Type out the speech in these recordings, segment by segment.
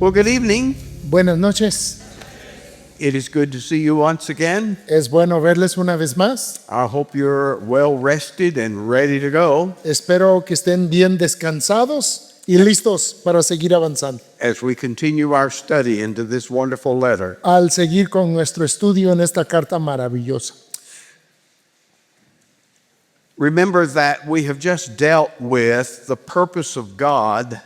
Well, good evening. Buenas noches. It is good to see you once again. Es bueno verles una vez más. I hope you're well rested and ready to go Espero que estén bien descansados y listos para seguir avanzando. as we continue our study into this wonderful letter. Al seguir con nuestro estudio en esta carta maravillosa. Remember that we have just dealt with the purpose of God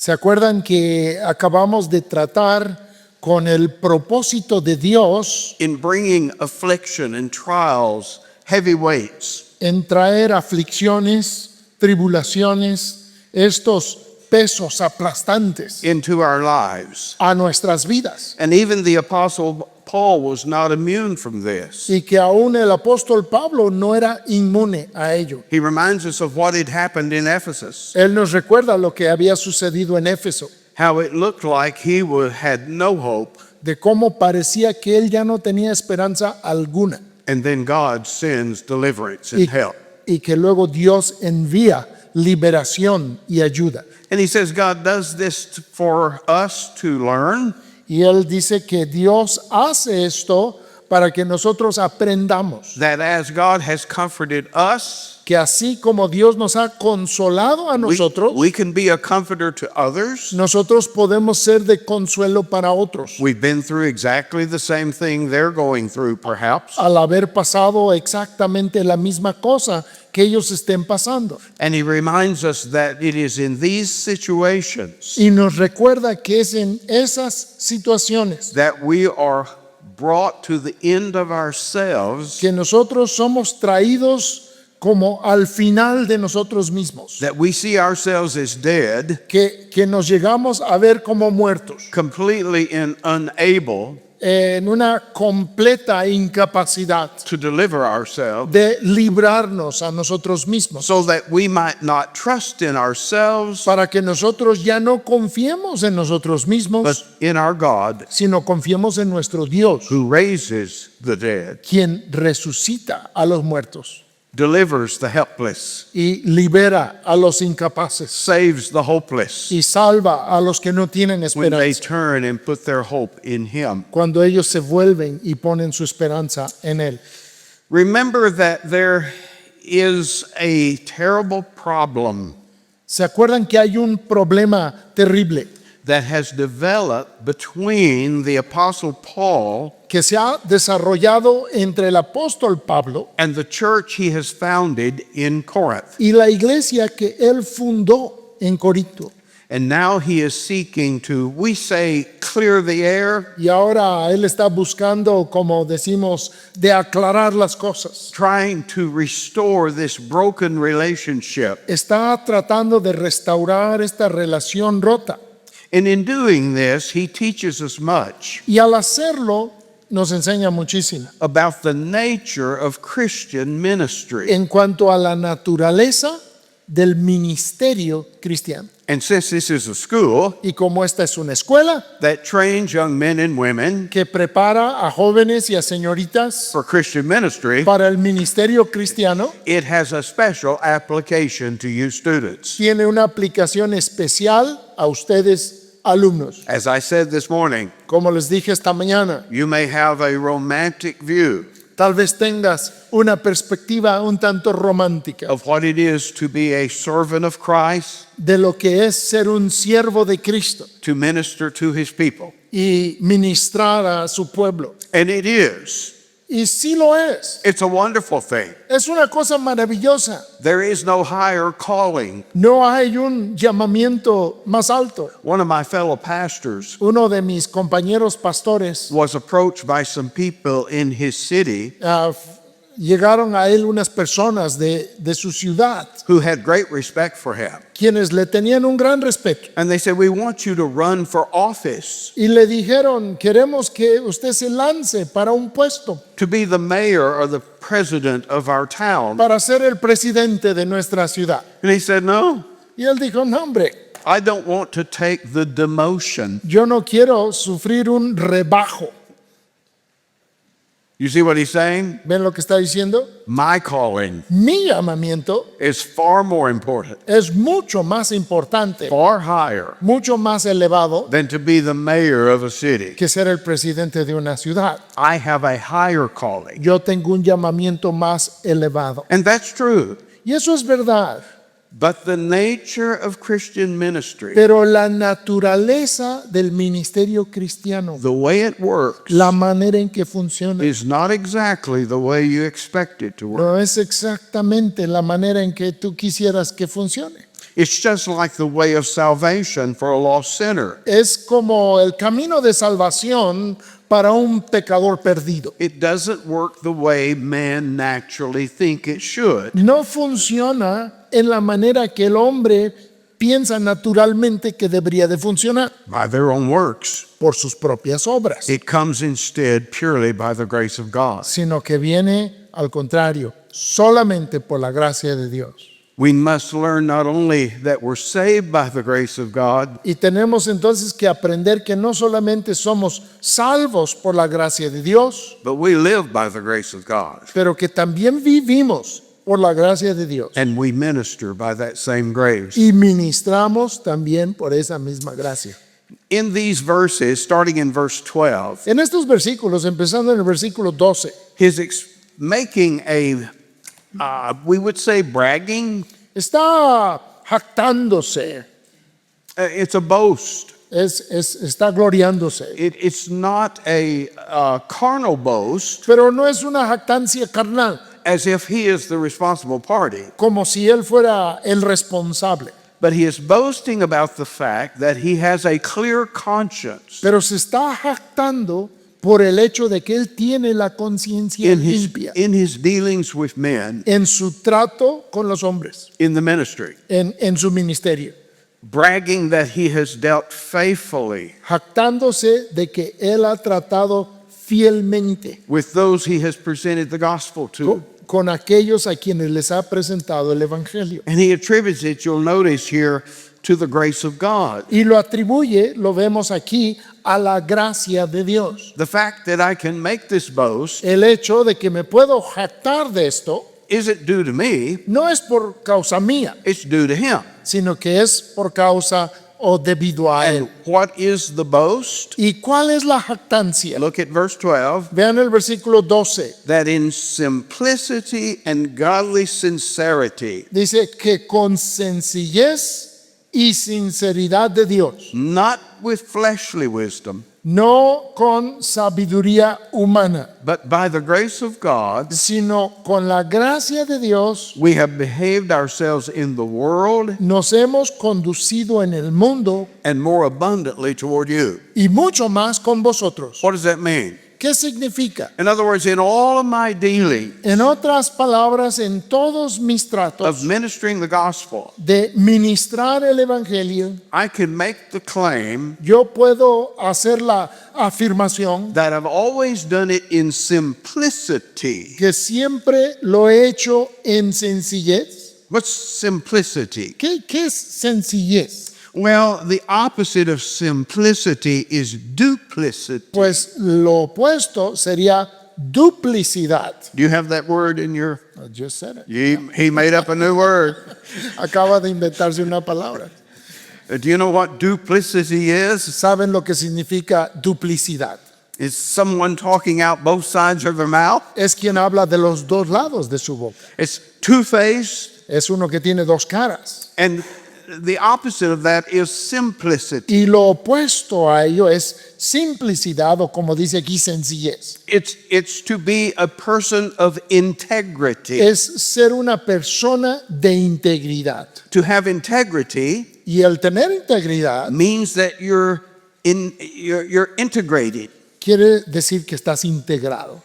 ¿Se acuerdan que acabamos de tratar con el propósito de Dios in bringing affliction and trials, heavy weights, en traer aflicciones, tribulaciones, estos pesos aplastantes into our lives? a nuestras vidas? And even the Apostle Paul was not immune from this. Y que aún el apóstol Pablo no era inmune a ello. He reminds us of what had happened in Ephesus, Él nos recuerda lo que había sucedido en Éfeso, how it looked like he had no hope, de cómo parecía que él ya no tenía esperanza alguna and then God sends deliverance and help. y que luego Dios envía liberación y ayuda. And he says God does this for us to learn Y él dice que Dios hace esto para que nosotros aprendamos that as God has comforted us, que así como Dios nos ha consolado a nosotros, we can be a comforter to others. nosotros podemos ser de consuelo para otros. We've been through exactly the same thing they're going through, perhaps. Al haber pasado exactamente la misma cosa que ellos estén pasando. And he reminds us that it is in these situations Y nos recuerda que es en esas situaciones that we are brought to the end of ourselves, que nosotros somos traídos como al final de nosotros mismos, that we see ourselves as dead, que nos llegamos a ver como muertos, completely unable en una completa incapacidad to deliver ourselves, de librarnos a nosotros mismos, so that we might not trust in ourselves, para que nosotros ya no confiemos en nosotros but mismos, in our God sino confiemos en nuestro Dios, who raises the dead, quien resucita a los muertos delivers the helpless, y libera a los incapaces saves the hopeless, y salva a los que no tienen when they esperanza, turn and put their hope in Him. cuando ellos se vuelven y ponen su esperanza en Él. Remember that there is a terrible problem ¿Se acuerdan que hay un problema terrible that has developed between the Apostle Paul que se ha desarrollado entre el apóstol Pablo and the church he has founded in Corinth? y la iglesia que él fundó en Corinto? And now he is seeking to, we say, clear the air, Y ahora él está buscando, como decimos, de aclarar las cosas. trying to restore this broken relationship. Está tratando de restaurar esta relación rota. And in doing this, he teaches us much Y al hacerlo, nos enseña muchísimo about the nature of Christian ministry. en cuanto a la naturaleza del ministerio cristiano. And since this is a school Y como esta es una escuela that trains young men and women que prepara a jóvenes y a señoritas for Christian ministry, para el ministerio cristiano, it has a special application to you students. tiene una aplicación especial a ustedes alumnos. As I said this morning, Como les dije esta mañana, you may have a romantic view tal vez tengas una perspectiva un tanto romántica of what it is to be a servant of Christ, de lo que es ser un siervo de Cristo to minister to his people. y ministrar a su pueblo. And it is. Y sí lo es. It's a wonderful thing. Es una cosa maravillosa. There is no higher calling. No hay un llamamiento más alto. One of my fellow pastors Uno de mis compañeros pastores was approached by some people in his city llegaron a él unas personas de su ciudad who had great respect for him. quienes le tenían un gran respeto And they said, we want you to run for office, y le dijeron, queremos que usted se lance para un puesto, to be the mayor or the president of our town. para ser el presidente de nuestra ciudad. And he said, no, Y él dijo, no hombre, I don't want to take the demotion. yo no quiero sufrir un rebajo. You see what he's saying? ¿Ven lo que está diciendo? My calling Mi llamamiento is far more important, es mucho más importante, far higher mucho más elevado than to be the mayor of a city. que ser el presidente de una ciudad. I have a higher calling. Yo tengo un llamamiento más elevado. And that's true. Y eso es verdad. But the nature of Christian ministry, Pero la naturaleza del ministerio cristiano, the way it works, la manera en que funciona, is not exactly the way you expect it to work. no es exactamente la manera en que tú quisieras que funcione. It's just like the way of salvation for a lost sinner. Es como el camino de salvación para un pecador perdido. It doesn't work the way men naturally think it should. No funciona en la manera que el hombre piensa naturalmente que debería de funcionar, By their own works. por sus propias obras, It comes instead purely by the grace of God. sino que viene al contrario, solamente por la gracia de Dios. We must learn not only that we're saved by the grace of God, Y tenemos entonces que aprender que no solamente somos salvos por la gracia de Dios, but we live by the grace of God. pero que también vivimos por la gracia de Dios. And we minister by that same grace. Y ministramos también por esa misma gracia. In these verses, starting in verse 12, En estos versículos, empezando en el versículo 12, making we would say bragging. está jactándose, It's a boast. está gloriándose. It's not a carnal boast, Pero no es una jactancia carnal, as if he is the responsible party, como si él fuera el responsable. but he is boasting about the fact that he has a clear conscience Pero se está jactando por el hecho de que él tiene la conciencia limpia in his dealings with men en su trato con los hombres, in the ministry, en su ministerio, bragging that he has dealt faithfully jactándose de que él ha tratado fielmente with those he has presented the gospel to. con aquellos a quienes les ha presentado el Evangelio. And he attributes it, you'll notice here, to the grace of God. Y lo atribuye, lo vemos aquí, a la gracia de Dios. The fact that I can make this boast El hecho de que me puedo jactar de esto isn't due to me, no es por causa mía, it's due to him. sino que es por causa o debido a él. And what is the boast? ¿Y cuál es la jactancia? Look at verse 12. Vean el versículo 12. That in simplicity and godly sincerity, Dice que con sencillez y sinceridad de Dios, not with fleshly wisdom, no con sabiduría humana, but by the grace of God, sino con la gracia de Dios, we have behaved ourselves in the world nos hemos conducido en el mundo and more abundantly toward you. y mucho más con vosotros. What does that mean? ¿Qué significa? In other words, in all of my dealing En otras palabras, en todos mis of tratos ministering the gospel, de ministrar el Evangelio, I can make the claim yo puedo hacer la afirmación that I've always done it in simplicity. que siempre lo he hecho en sencillez. What's simplicity? ¿Qué es sencillez? Well, the opposite of simplicity is duplicity. Pues lo opuesto sería duplicidad. Do you have that word in your? I just said it. He made up a new word. Acaba de inventarse una palabra. Do you know what duplicity is? ¿Saben lo que significa duplicidad? It's someone talking out both sides of their mouth. Es quien habla de los dos lados de su boca. It's two-faced, Es uno que tiene dos caras. and the opposite of that is simplicity. Y lo opuesto a ello es simplicidad o como dice aquí sencillez. It's to be a person of integrity. Es ser una persona de integridad. To have integrity Y el tener integridad means that you're integrated. quiere decir que estás integrado.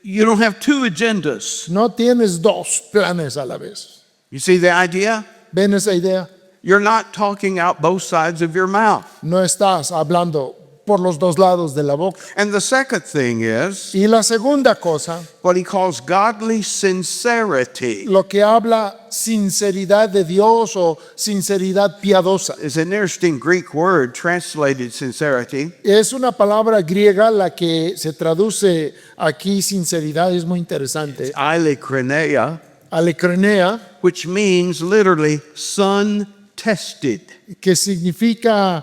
You don't have two agendas. No tienes dos planes a la vez. You see the idea? ¿Ven esa idea? You're not talking out both sides of your mouth. No estás hablando por los dos lados de la boca. And the second thing is Y la segunda cosa, what he calls godly sincerity. lo que habla sinceridad de Dios o sinceridad piadosa. It's an interesting Greek word translated sincerity. Es una palabra griega la que se traduce aquí sinceridad, es muy interesante. Eilekroneia, Alecronea, which means literally sun tested. que significa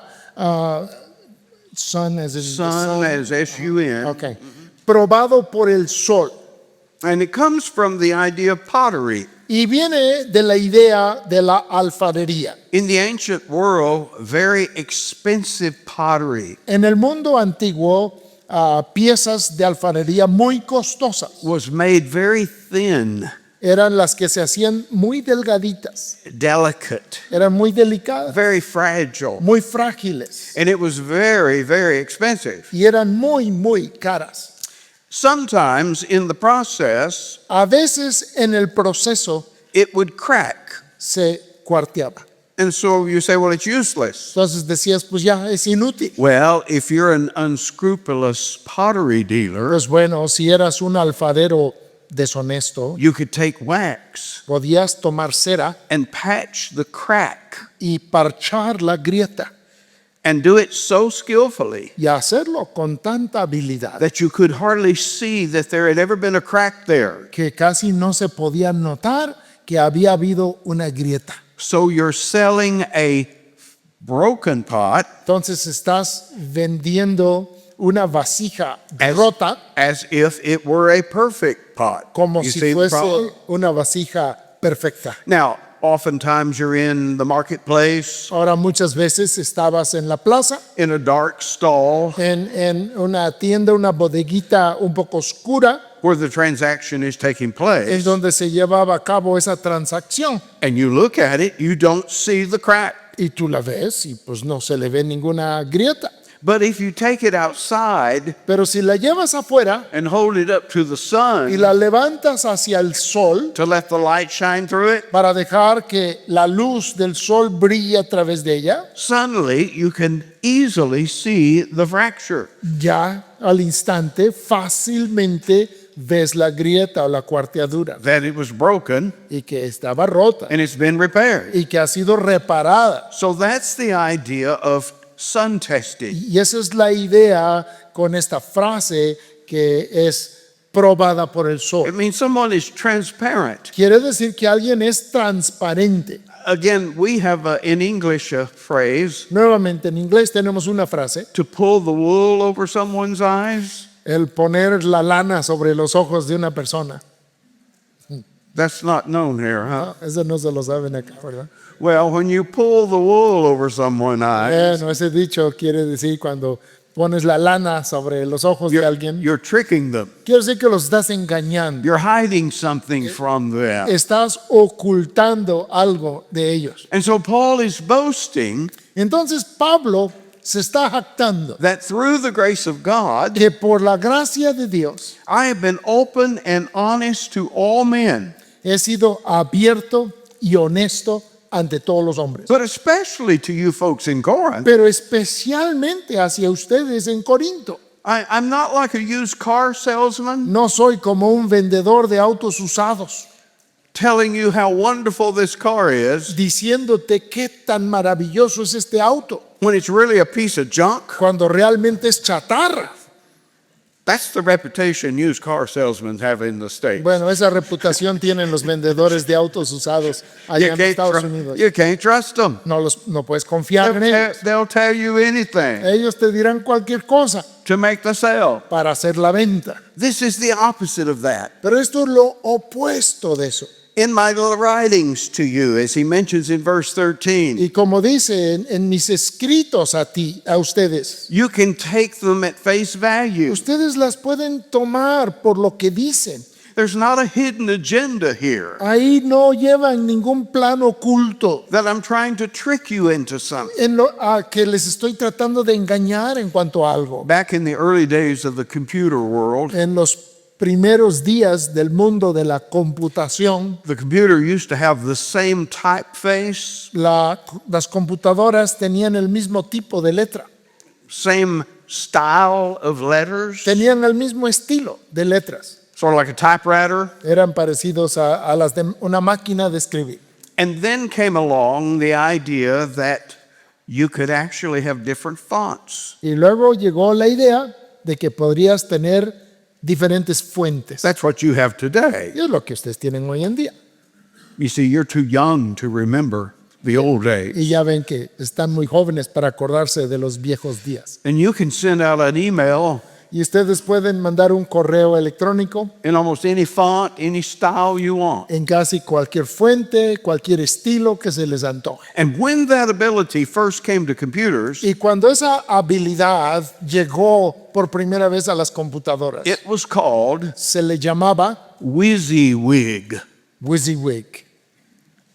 sun, as in the Sun as S-U-N. Okay. Probado por el sol. And it comes from the idea of pottery. Y viene de la idea de la alfarería. In the ancient world, very expensive pottery En el mundo antiguo, piezas de alfarería muy costosas was made very thin, eran las que se hacían muy delgaditas, delicate, eran muy delicadas, very fragile. muy frágiles And it was very, very expensive. y eran muy, muy caras. Sometimes in the process, A veces en el proceso it would crack. se cuarteaba. And so you say, well, it's useless. Entonces decías, pues ya es inútil. Well, if you're an unscrupulous pottery dealer, Pues bueno, si eras un alfarero deshonesto, you could take wax podías tomar cera and patch the crack y parchar la grieta and do it so skillfully y hacerlo con tanta habilidad that you could hardly see that there had ever been a crack there. que casi no se podía notar que había habido una grieta. So you're selling a broken pot Entonces estás vendiendo una vasija rota as if it were a perfect pot. como You si see the fuese problem? una vasija perfecta. Now, oftentimes you're in the marketplace Ahora muchas veces estabas en la plaza, in a dark stall en una tienda, una bodeguita un poco oscura, where the transaction is taking es place. donde se llevaba a cabo esa transacción. And you look at it, you don't see the crack. Y tú la ves y pues no se le ve ninguna grieta. But if you take it outside Pero si la llevas afuera and hold it up to the y sun la levantas hacia el sol to let the light shine through it, para dejar que la luz del sol brille a través de ella, suddenly you can easily see the fracture. ya al instante fácilmente ves la grieta o la cuarteadura That it was broken y que estaba rota and it's been repaired. y que ha sido reparada. So that's the idea of sun testing. Y esa es la idea con esta frase que es probada por el It sol. means someone is transparent. Quiere decir que alguien es transparente. Again, we have in English a phrase, Nuevamente en inglés tenemos una frase, to pull the wool over someone's eyes. el poner la lana sobre los ojos de una persona. That's not known here, huh? Eso no se lo saben acá, ¿verdad? Well, when you pull the wool over someone's eyes, Bueno, ese dicho quiere decir cuando pones la lana sobre los ojos de alguien, you're tricking them. quiere decir que los estás engañando. You're hiding something from them. Estás ocultando algo de ellos. And so Paul is boasting Entonces Pablo se está jactando that through the grace of God, que por la gracia de Dios I have been open and honest to all men, he sido abierto y honesto ante todos los hombres. but especially to you folks in Corinth. Pero especialmente hacia ustedes en Corinto. I'm not like a used car salesman No soy como un vendedor de autos usados telling you how wonderful this car is diciéndote qué tan maravilloso es este auto when it's really a piece of junk. cuando realmente es chatarra. That's the reputation used car salesmen have in the States. Bueno, esa reputación tienen los vendedores de autos usados allá en Estados Unidos. You can't trust them. No puedes confiar en ellos. They'll tell you anything Ellos te dirán cualquier cosa to make the sale. para hacer la venta. This is the opposite of that. Pero esto es lo opuesto de eso. In my little writings to you, as he mentions in verse 13, Y como dice en mis escritos a ustedes, you can take them at face value. ustedes las pueden tomar por lo que dicen. There's not a hidden agenda here Ahí no llevan ningún plan oculto that I'm trying to trick you into something. a que les estoy tratando de engañar en cuanto a algo. Back in the early days of the computer world, En los primeros días del mundo de la computación, the computer used to have the same typeface, las computadoras tenían el mismo tipo de letra, same style of letters, tenían el mismo estilo de letras. sort of like a typewriter. Eran parecidos a las de una máquina de escribir. And then came along the idea that you could actually have different fonts. Y luego llegó la idea de que podrías tener diferentes fuentes. That's what you have today. Y es lo que ustedes tienen hoy en día. You see, you're too young to remember the old days. Y ya ven que están muy jóvenes para acordarse de los viejos días. And you can send out an email Y ustedes pueden mandar un correo electrónico in almost any font, any style you want. en casi cualquier fuente, cualquier estilo que se les antoje. And when that ability first came to computers, Y cuando esa habilidad llegó por primera vez a las computadoras, it was called se le llamaba WYSIWYG. WYSIWYG.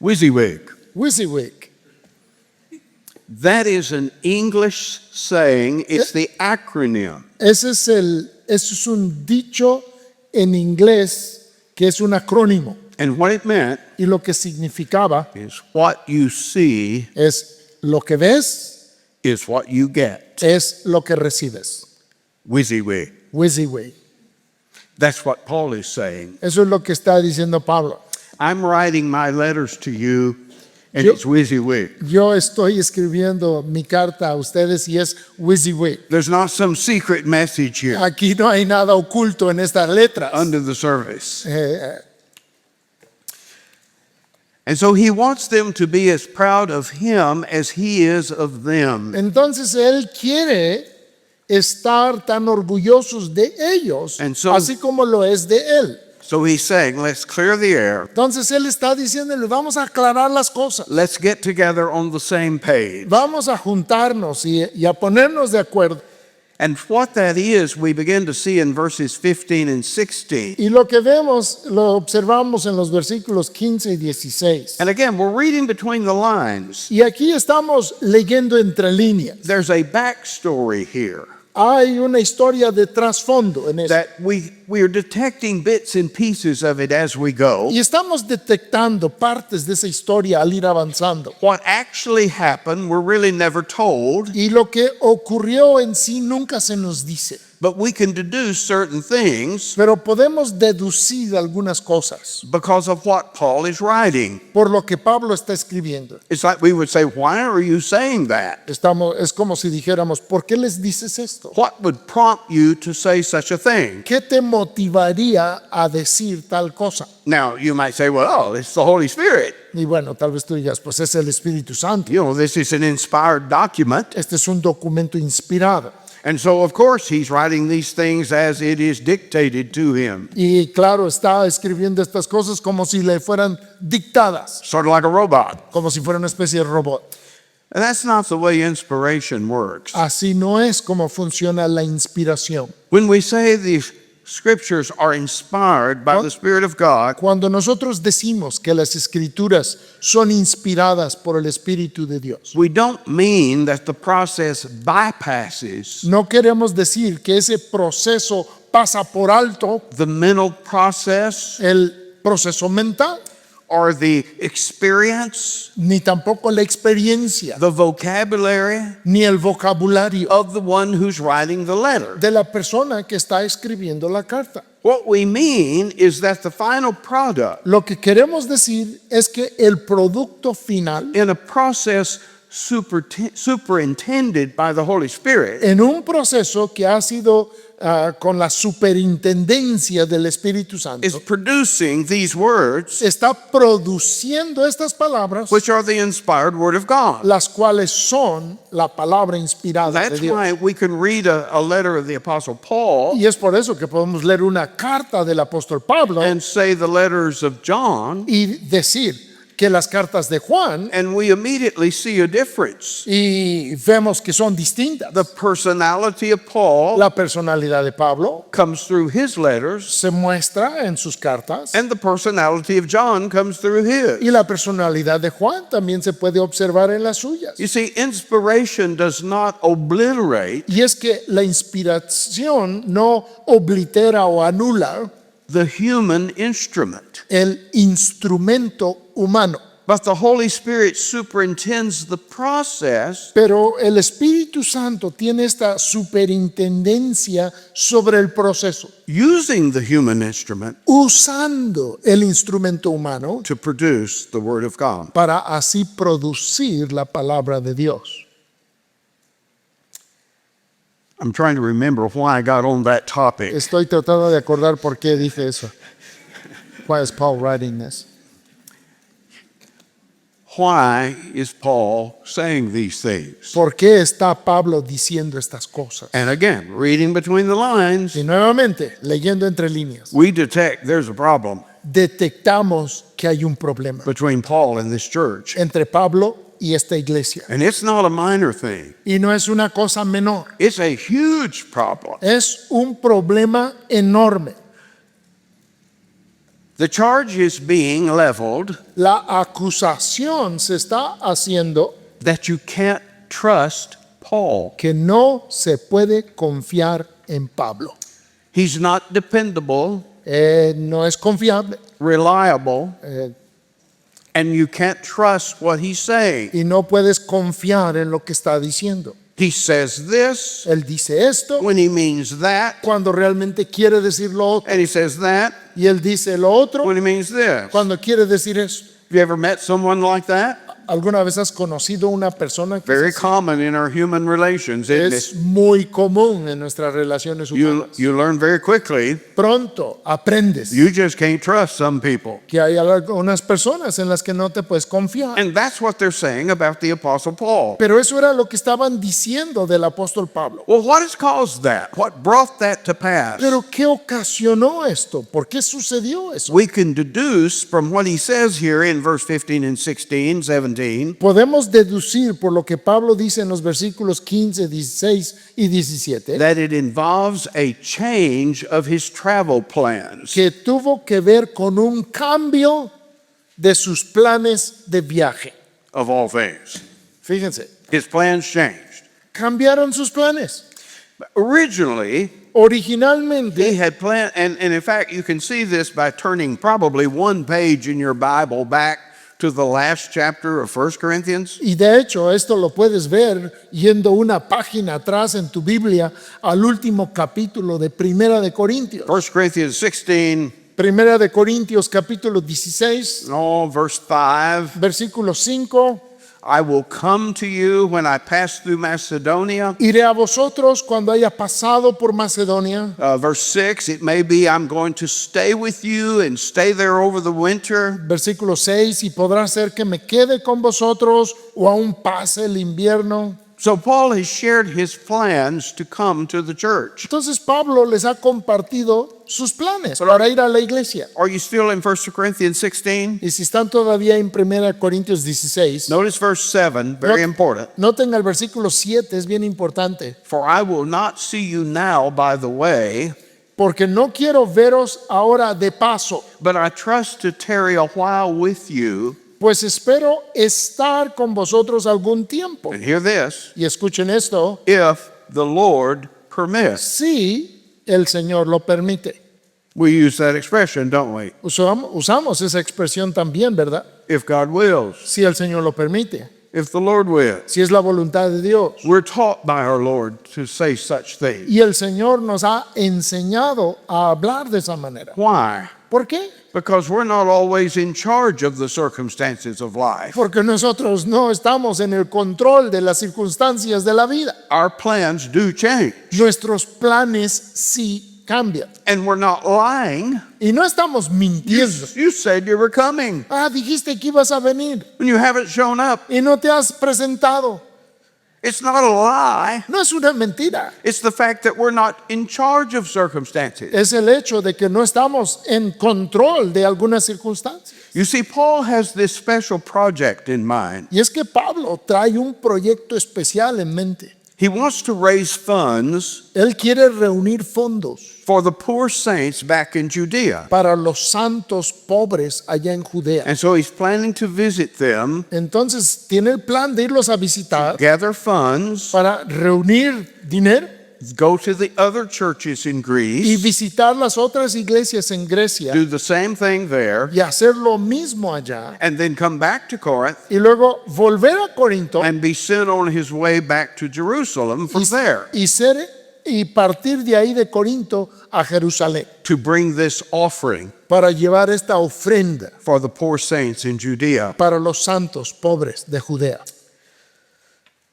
WYSIWYG. WYSIWYG. That is an English saying. It's the acronym. Ese es un dicho en inglés que es un acrónimo. And what it meant Y lo que significaba is what you see es lo que ves, is what you get. es lo que recibes. WYSIWYG. WYSIWYG. That's what Paul is saying. Eso es lo que está diciendo Pablo. I'm writing my letters to you, and Yo- it's WYSIWYG. Yo estoy escribiendo mi carta a ustedes y es WYSIWYG. There's not some secret message here Aquí no hay nada oculto en estas letras. under the surface. Eh, And so he wants them to be as proud of him as he is of them. Entonces él quiere estar tan orgullosos de ellos, And so- así como lo es de él. So he's saying, let's clear the air. Entonces él está diciéndole, vamos a aclarar las cosas. Let's get together on the same page. Vamos a juntarnos y a ponernos de acuerdo. And what that is, we begin to see in verses 15 and 16. Y lo que vemos, lo observamos en los versículos 15 y 16. And again, we're reading between the lines. Y aquí estamos leyendo entre líneas. There's a backstory here Hay una historia de trasfondo en eso. that we are detecting bits and pieces of it as we go. Y estamos detectando partes de esa historia al ir avanzando. What actually happened, we're really never told, Y lo que ocurrió en sí nunca se nos dice. but we can deduce certain things Pero podemos deducir algunas cosas because of what Paul is writing. por lo que Pablo está escribiendo. It's like we would say, why are you saying that? Es como si dijéramos, ¿por qué les dices esto? What would prompt you to say such a thing? ¿Qué te motivaría a decir tal cosa? Now, you might say, well, it's the Holy Spirit. Y bueno, tal vez tú digas, pues es el Espíritu Santo. You know, this is an inspired document. Este es un documento inspirado. And so, of course, he's writing these things as it is dictated to him, Y claro, está escribiendo estas cosas como si le fueran dictadas, sort of like a robot. como si fuera una especie de robot. And that's not the way inspiration works. Así no es como funciona la inspiración. When we say these scriptures are inspired by the Spirit of God, Cuando nosotros decimos que las escrituras son inspiradas por el Espíritu de Dios, we don't mean that the process bypasses no queremos decir que ese proceso pasa por alto the mental process el proceso mental, or the experience, ni tampoco la experiencia, the vocabulary ni el vocabulario of the one who's writing the letter. de la persona que está escribiendo la carta. What we mean is that the final product Lo que queremos decir es que el producto final, in a process superintended by the Holy Spirit en un proceso que ha sido con la superintendencia del Espíritu Santo, is producing these words, está produciendo estas palabras, which are the inspired Word of God. las cuales son la palabra inspirada de That's Dios. why we can read a letter of the Apostle Paul Y es por eso que podemos leer una carta del apóstol Pablo and say the letters of John, y decir que las cartas de Juan, and we immediately see a difference. y vemos que son distintas. The personality of Paul La personalidad de Pablo comes through his letters, se muestra en sus cartas and the personality of John comes through his. y la personalidad de Juan también se puede observar en las suyas. You see, inspiration does not obliterate Y es que la inspiración no oblitera o anula the human instrument, el instrumento humano, But the Holy Spirit superintends the process Pero el Espíritu Santo tiene esta superintendencia sobre el proceso, using the human instrument usando el instrumento humano to produce the Word of God. para así producir la palabra de Dios. I'm trying to remember why I got on that topic. Estoy tratando de acordar por qué dice eso. Why is Paul writing this? Why is Paul saying these things? ¿Por qué está Pablo diciendo estas cosas? And again, reading between the lines, Y nuevamente, leyendo entre líneas, we detect there's a problem detectamos que hay un problema between Paul and this church. entre Pablo y esta iglesia. And it's not a minor thing. Y no es una cosa menor, It's a huge problem. es un problema enorme. The charge is being leveled La acusación se está haciendo that you can't trust Paul. que no se puede confiar en Pablo. He's not dependable, No es confiable reliable, eh, and you can't trust what he's saying. y no puedes confiar en lo que está diciendo. He says this Él dice esto when he means that, cuando realmente quiere decir lo otro, and he says that y él dice lo otro when he means this. cuando quiere decir eso. Have you ever met someone like that? ¿Alguna vez has conocido una persona que Very es así? common in our human relations, isn't Es it? muy común en nuestras relaciones humanas? You learn very quickly, Pronto aprendes you just can't trust some people. que hay algunas personas en las que no te puedes confiar. And that's what they're saying about the Apostle Paul. Pero eso era lo que estaban diciendo del apóstol Pablo. Well, what has caused that? What brought that to pass? Pero ¿qué ocasionó esto? ¿Por qué sucedió eso? We can deduce from what he says here in verse 15 and 16, 17, Podemos deducir por lo que Pablo dice en los versículos 15, 16 y 17 that it involves a change of his travel plans. que tuvo que ver con un cambio de sus planes de viaje. Of all things. Fíjense, His plans changed. cambiaron sus planes. Originally, he Originalmente, had planned, and in fact, you can see this by turning probably one page in your Bible back to the last chapter of 1 Corinthians. y de hecho esto lo puedes ver yendo una página atrás en tu Biblia al último capítulo de Primera de Corintios. 1 Corinthians 16, Primera de Corintios capítulo 16, no, verse 5. versículo 5. I will come to you when I pass through Macedonia. Iré a vosotros cuando haya pasado por Macedonia. Verse 6, it may be I'm going to stay with you and stay there over the winter. Versículo 6, y podrá ser que me quede con vosotros o aún pase el invierno. So Paul has shared his plans to come to the church. Entonces Pablo les ha compartido sus planes para ir a la iglesia. Are you still in 1 Corinthians 16? Y si están todavía en 1 Corintios 16, Notice verse 7, very important. noten el versículo 7, es bien importante. For I will not see you now by the way, Porque no quiero veros ahora de paso, but I trust to tarry a while with you. pues espero estar con vosotros algún tiempo. And hear this, Y escuchen esto, if the Lord permits. si el Señor lo permite. We use that expression, don't we? Usamos esa expresión también, ¿verdad? If God wills, Si el Señor lo permite, if the Lord wills. si es la voluntad de Dios. We're taught by our Lord to say such things. Y el Señor nos ha enseñado a hablar de esa manera. Why? ¿Por qué? Because we're not always in charge of the circumstances of life. Porque nosotros no estamos en el control de las circunstancias de la vida. Our plans do change. Nuestros planes sí cambian. And we're not lying. Y no estamos mintiendo. You said you were coming, Dijiste que ibas a venir and you haven't shown up. y no te has presentado. It's not a lie. No es una mentira. It's the fact that we're not in charge of circumstances. Es el hecho de que no estamos en control de algunas circunstancias. You see, Paul has this special project in mind. Y es que Pablo trae un proyecto especial en mente. He wants to raise funds Él quiere reunir fondos for the poor saints back in Judea. para los santos pobres allá en Judea. And so he's planning to visit them, Entonces tiene el plan de irlos a visitar gather funds, para reunir dinero go to the other churches in y Greece, visitar las otras iglesias en Grecia do the same thing there, y hacer lo mismo allá. and then come back to Corinth Y luego volver a Corinto and be sent on his way back to Jerusalem from there y partir de ahí de Corinto a Jerusalén to bring this offering para llevar esta ofrenda for the poor saints in Judea. para los santos pobres de Judea.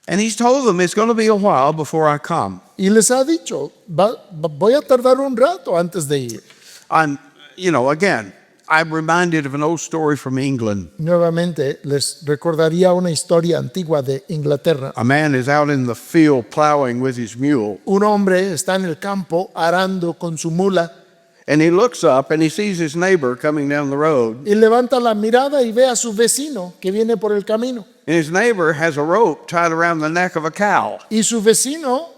And he's told them it's going to be a while before I come. Y les ha dicho, voy a tardar un rato antes de ir. I'm, again, I'm reminded of an old story from England. Nuevamente les recordaría una historia antigua de Inglaterra. A man is out in the field plowing with his mule, Un hombre está en el campo arando con su mula and he looks up and he sees his neighbor coming down the road. y levanta la mirada y ve a su vecino que viene por el camino. And his neighbor has a rope tied around the neck of a cow. Y su vecino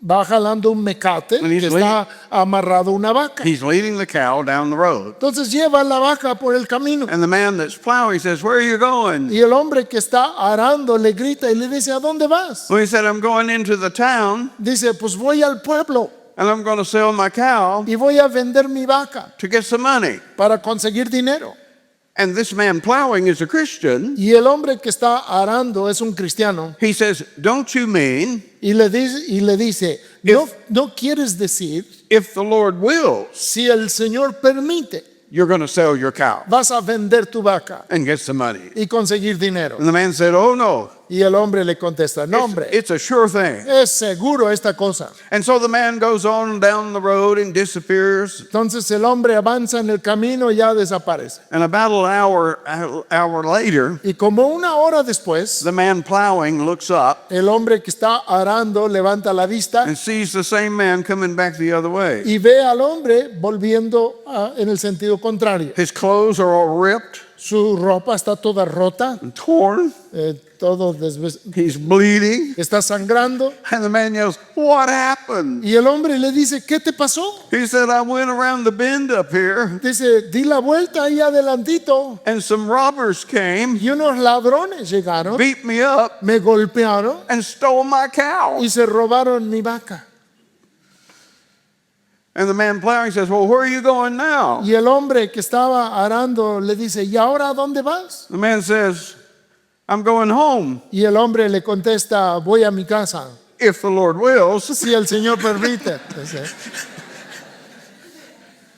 va jalando un mecate And he's que está amarrado a una vaca. He's leading the cow down the road. Entonces lleva la vaca por el camino. And the man that's plowing says, "Where are you going?" Y el hombre que está arando le grita y le dice, ¿a dónde vas? Well, he said, "I'm going into the town Dice, pues voy al pueblo and I'm going to sell my cow y voy a vender mi vaca to get some money." para conseguir dinero. And this man plowing is a Christian. Y el hombre que está arando es un cristiano He says, "Don't you mean y le dice, no quieres decir, if the Lord wills, si el Señor permite, you're going to sell your cow vas a vender tu vaca and get some money?" y conseguir dinero? And the man said, "Oh no, Y el hombre le contesta, no hombre, it's a sure thing." es seguro esta cosa. And so the man goes on down the road and disappears. Entonces el hombre avanza en el camino y ya desaparece. And about an hour later, Y como una hora después, the man plowing looks up el hombre que está arando levanta la vista and sees the same man coming back the other way. y ve al hombre volviendo en el sentido contrario. His clothes are all ripped Su ropa está toda rota, and torn. todo He's bleeding. está sangrando. And the man yells, "What happened?" Y el hombre le dice, ¿qué te pasó? He said, "I went around the bend up here Dice, di la vuelta ahí adelantito and some robbers came, y unos ladrones llegaron, beat me up, me golpearon and stole my cow." y se robaron mi vaca. And the man plowing says, "Well, where are you going now?" Y el hombre que estaba arando le dice, ¿y ahora a dónde vas? The man says, "I'm going home, Y el hombre le contesta, voy a mi casa, if the Lord wills." si el Señor permite. Dice,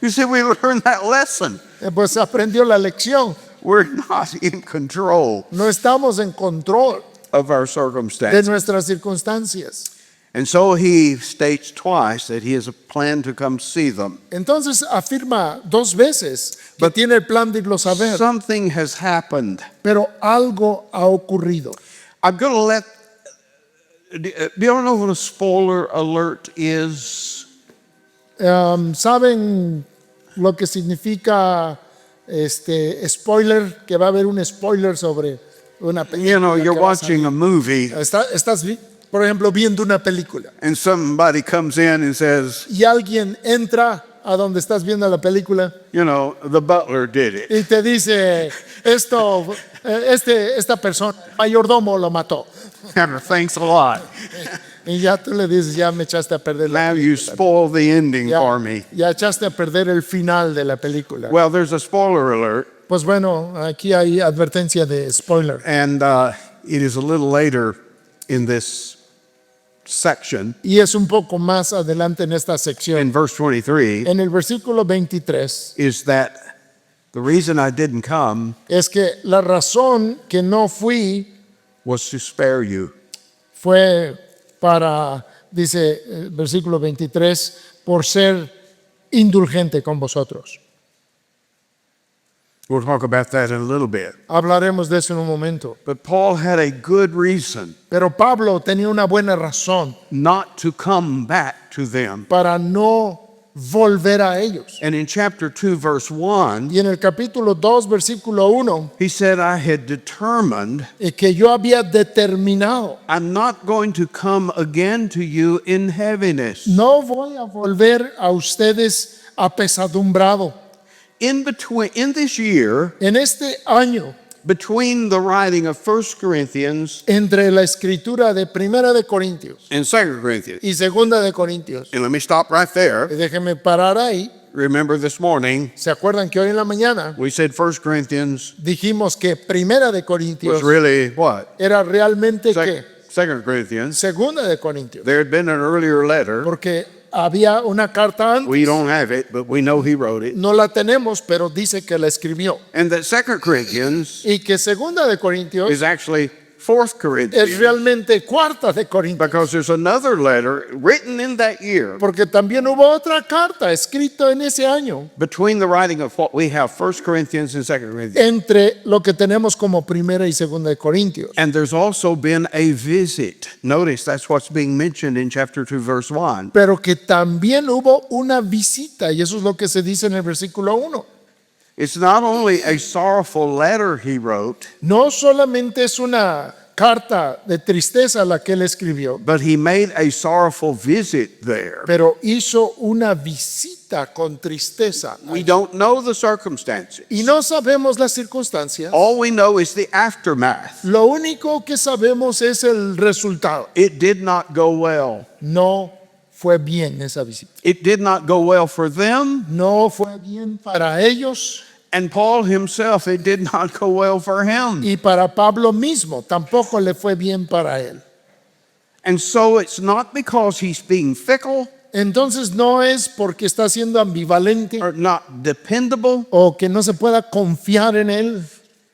You see, we learned that lesson. pues aprendió la lección. We're not in control No estamos en control of our de circumstances. nuestras circunstancias. And so he states twice that he has a plan to come see them. Entonces afirma dos veces que tiene el plan de irlos a ver, Something has happened. pero algo ha ocurrido. I'm going to let. Do you know what a spoiler alert is? ¿Saben lo que significa spoiler? Que va a haber un spoiler sobre una película. You know, you're que va a salir. watching a movie Estás, por ejemplo, viendo una película and somebody comes in and says, y alguien entra a donde estás viendo la película you know, the butler did it. y te dice, esta persona, mayordomo lo mató. Thanks a lot. Y ya tú le dices, ya me echaste a perder la Now you película. spoil the ending for me. Ya echaste a perder el final de la película. Well, there's a spoiler alert, Pues bueno, aquí hay advertencia de spoiler. and it is a little later in this section, Y es un poco más adelante en esta sección. in verse 23, En el versículo 23 is that the reason I didn't come es que la razón que no fui was to spare you. fue para, dice el versículo 23, por ser indulgente con vosotros. We'll talk about that in a little bit. Hablaremos de eso en un momento. But Paul had a good reason Pero Pablo tenía una buena razón not to come back to them. para no volver a ellos. And in chapter 2, verse 1, Y en el capítulo 2, versículo 1, he said, I had determined que yo había determinado, I'm not going to come again to you in heaviness. no voy a volver a ustedes apesadumbrado. In this year, En este año, between the writing of 1 Corinthians entre la escritura de Primera de Corintios and 2 Corinthians. y Segunda de Corintios. And let me stop right there. Déjenme parar ahí. Remember this morning, ¿Se acuerdan que hoy en la mañana we said 1 Corinthians dijimos que Primera de was Corintios really what? era realmente que 2 Corinthians. Segunda de Corintios? There had been an earlier letter. Porque había una carta antes. We don't have it, but we know he wrote it. No la tenemos, pero dice que la escribió. And that 2 Corinthians Y que Segunda de Corintios is actually 4 es Corinthians. realmente Cuarta de Corintios. Because there's another letter written in that year Porque también hubo otra carta escrita en ese año between the writing of what we have, 1 Corinthians and 2 Corinthians. entre lo que tenemos como Primera y Segunda de Corintios. And there's also been a visit. Notice that's what's being mentioned in chapter 2, verse 1. Pero que también hubo una visita, y eso es lo que se dice en el versículo 1. It's not only a sorrowful letter he wrote, No solamente es una carta de tristeza la que él escribió, but he made a sorrowful visit there. pero hizo una visita con tristeza. We don't know the circumstances. Y no sabemos las circunstancias. All we know is the aftermath. Lo único que sabemos es el resultado. It did not go well. No fue bien esa visita. It did not go well for them. No fue bien para ellos And Paul himself, it did not go well for him. y para Pablo mismo tampoco le fue bien para él. And so it's not because he's being fickle Entonces no es porque está siendo ambivalente or not dependable. o que no se pueda confiar en él.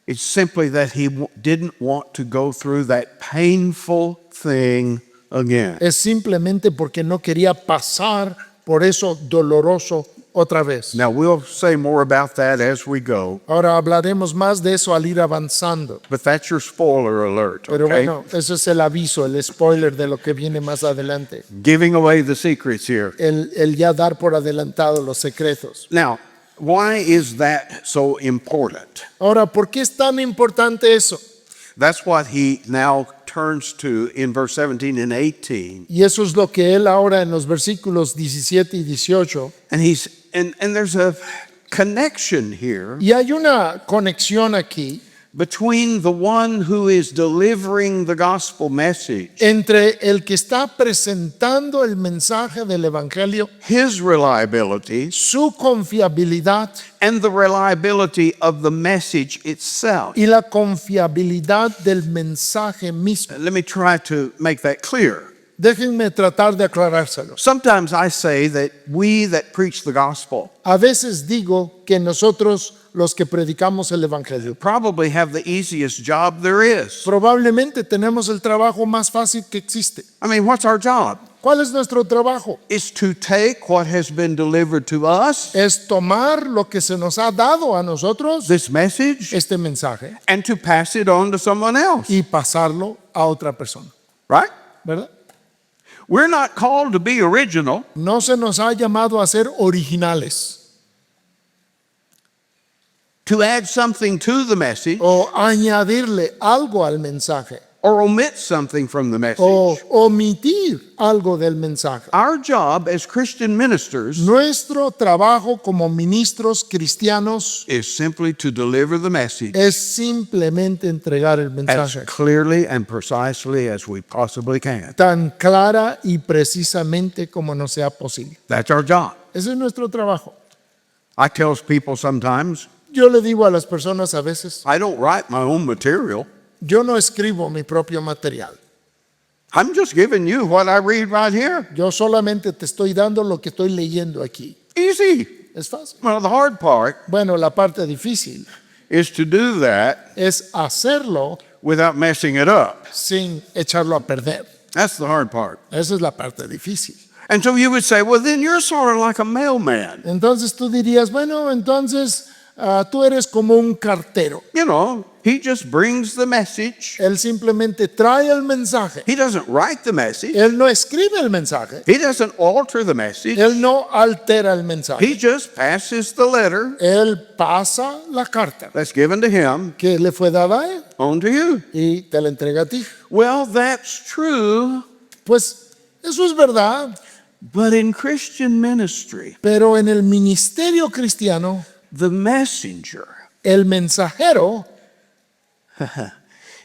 It's simply that he didn't want to go through that painful thing again. Es simplemente porque no quería pasar por eso doloroso otra vez. Now, we'll say more about that as we go, Ahora hablaremos más de eso al ir avanzando. but that's your spoiler alert, Pero okay? bueno, eso es el aviso, el spoiler de lo que viene más adelante. Giving away the secrets here. El ya dar por adelantado los secretos. Now, why is that so important? Ahora, ¿por qué es tan importante eso? That's what he now turns to in verse 17 and 18. Y eso es lo que él ahora en los versículos 17 y 18. And there's a connection here Y hay una conexión aquí between the one who is delivering the gospel message, entre el que está presentando el mensaje del Evangelio, his reliability, su confiabilidad and the reliability of the message itself. y la confiabilidad del mensaje mismo. Let me try to make that clear. Déjenme tratar de aclarárselo. Sometimes I say that we that preach the gospel A veces digo que nosotros, los que predicamos el Evangelio, probably have the easiest job there is. probablemente tenemos el trabajo más fácil que existe. I mean, what's our job? ¿Cuál es nuestro trabajo? It's to take what has been delivered to us, Es tomar lo que se nos ha dado a nosotros, this message, este mensaje, and to pass it on to someone else, y pasarlo a otra persona, right? ¿verdad? We're not called to be original. No se nos ha llamado a ser originales To add something to the message o añadirle algo al mensaje or omit something from the message. o omitir algo del mensaje. Our job as Christian ministers Nuestro trabajo como ministros cristianos is simply to deliver the message es simplemente entregar el as mensaje clearly and precisely as we possibly can. tan clara y precisamente como nos sea posible. That's our job. Ese es nuestro trabajo. I tell people sometimes, Yo le digo a las personas a veces, I don't write my own material. yo no escribo mi propio material. I'm just giving you what I read right here. Yo solamente te estoy dando lo que estoy leyendo aquí. Easy. Es fácil. Well, the hard part Bueno, la parte difícil is to do that es hacerlo without messing it up. sin echarlo a perder. That's the hard part. Esa es la parte difícil. And so you would say, well, then you're sort of like a mailman. Entonces tú dirías, bueno, entonces tú eres como un cartero. You know, he just brings the message. Él simplemente trae el mensaje. He doesn't write the message. Él no escribe el mensaje. He doesn't alter the message. Él no altera el He mensaje. just passes the letter Él pasa la carta that's given to him que le fue dada a él on to you. y te la entrega a ti. Well, that's true, Pues eso es verdad, but in Christian ministry, pero en el ministerio cristiano, the messenger el mensajero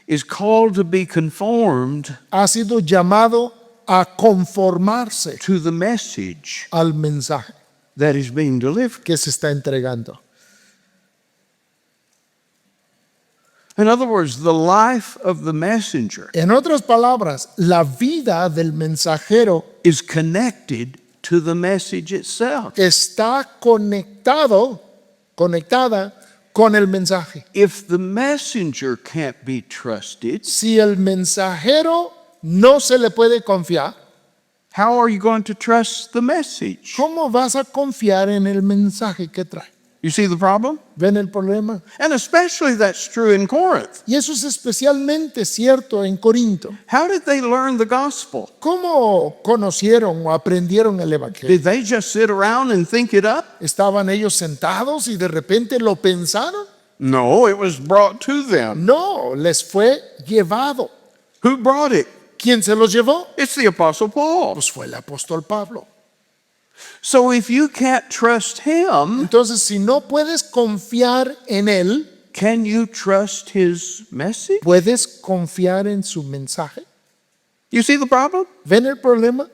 is called to be conformed ha sido llamado a conformarse to the message al mensaje that is being delivered. que se está entregando. In other words, the life of the messenger En otras palabras, la vida del mensajero is connected to the message itself. está conectada con el mensaje. If the messenger can't be trusted, Si el mensajero no se le puede confiar, how are you going to trust the message? ¿cómo vas a confiar en el mensaje que trae? You see the problem? ¿Ven el problema? And especially that's true in Corinth. Y eso es especialmente cierto en Corinto. How did they learn the gospel? ¿Cómo conocieron o aprendieron el Evangelio? Did they just sit around and think it up? ¿Estaban ellos sentados y de repente lo pensaron? No, it was brought to them. No, les fue llevado. Who brought it? ¿Quién se los llevó? It's the Apostle Paul. Pues fue el apóstol Pablo. So if you can't trust him, Entonces, si no puedes confiar en él, can you trust his message? ¿puedes confiar en su mensaje? You see the problem? ¿Ven el problema?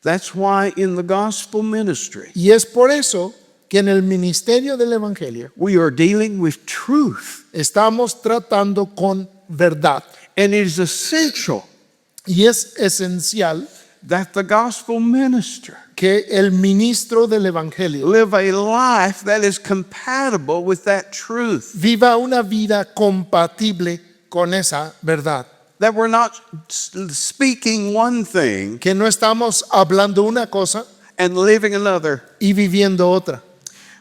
That's why in the gospel ministry, Y es por eso que en el ministerio del Evangelio we are dealing with truth. estamos tratando con verdad. And it is essential Y es esencial that the gospel minister que el ministro del Evangelio live a life that is compatible with that truth. viva una vida compatible con esa verdad. That we're not speaking one thing Que no estamos hablando una cosa and living another. y viviendo otra.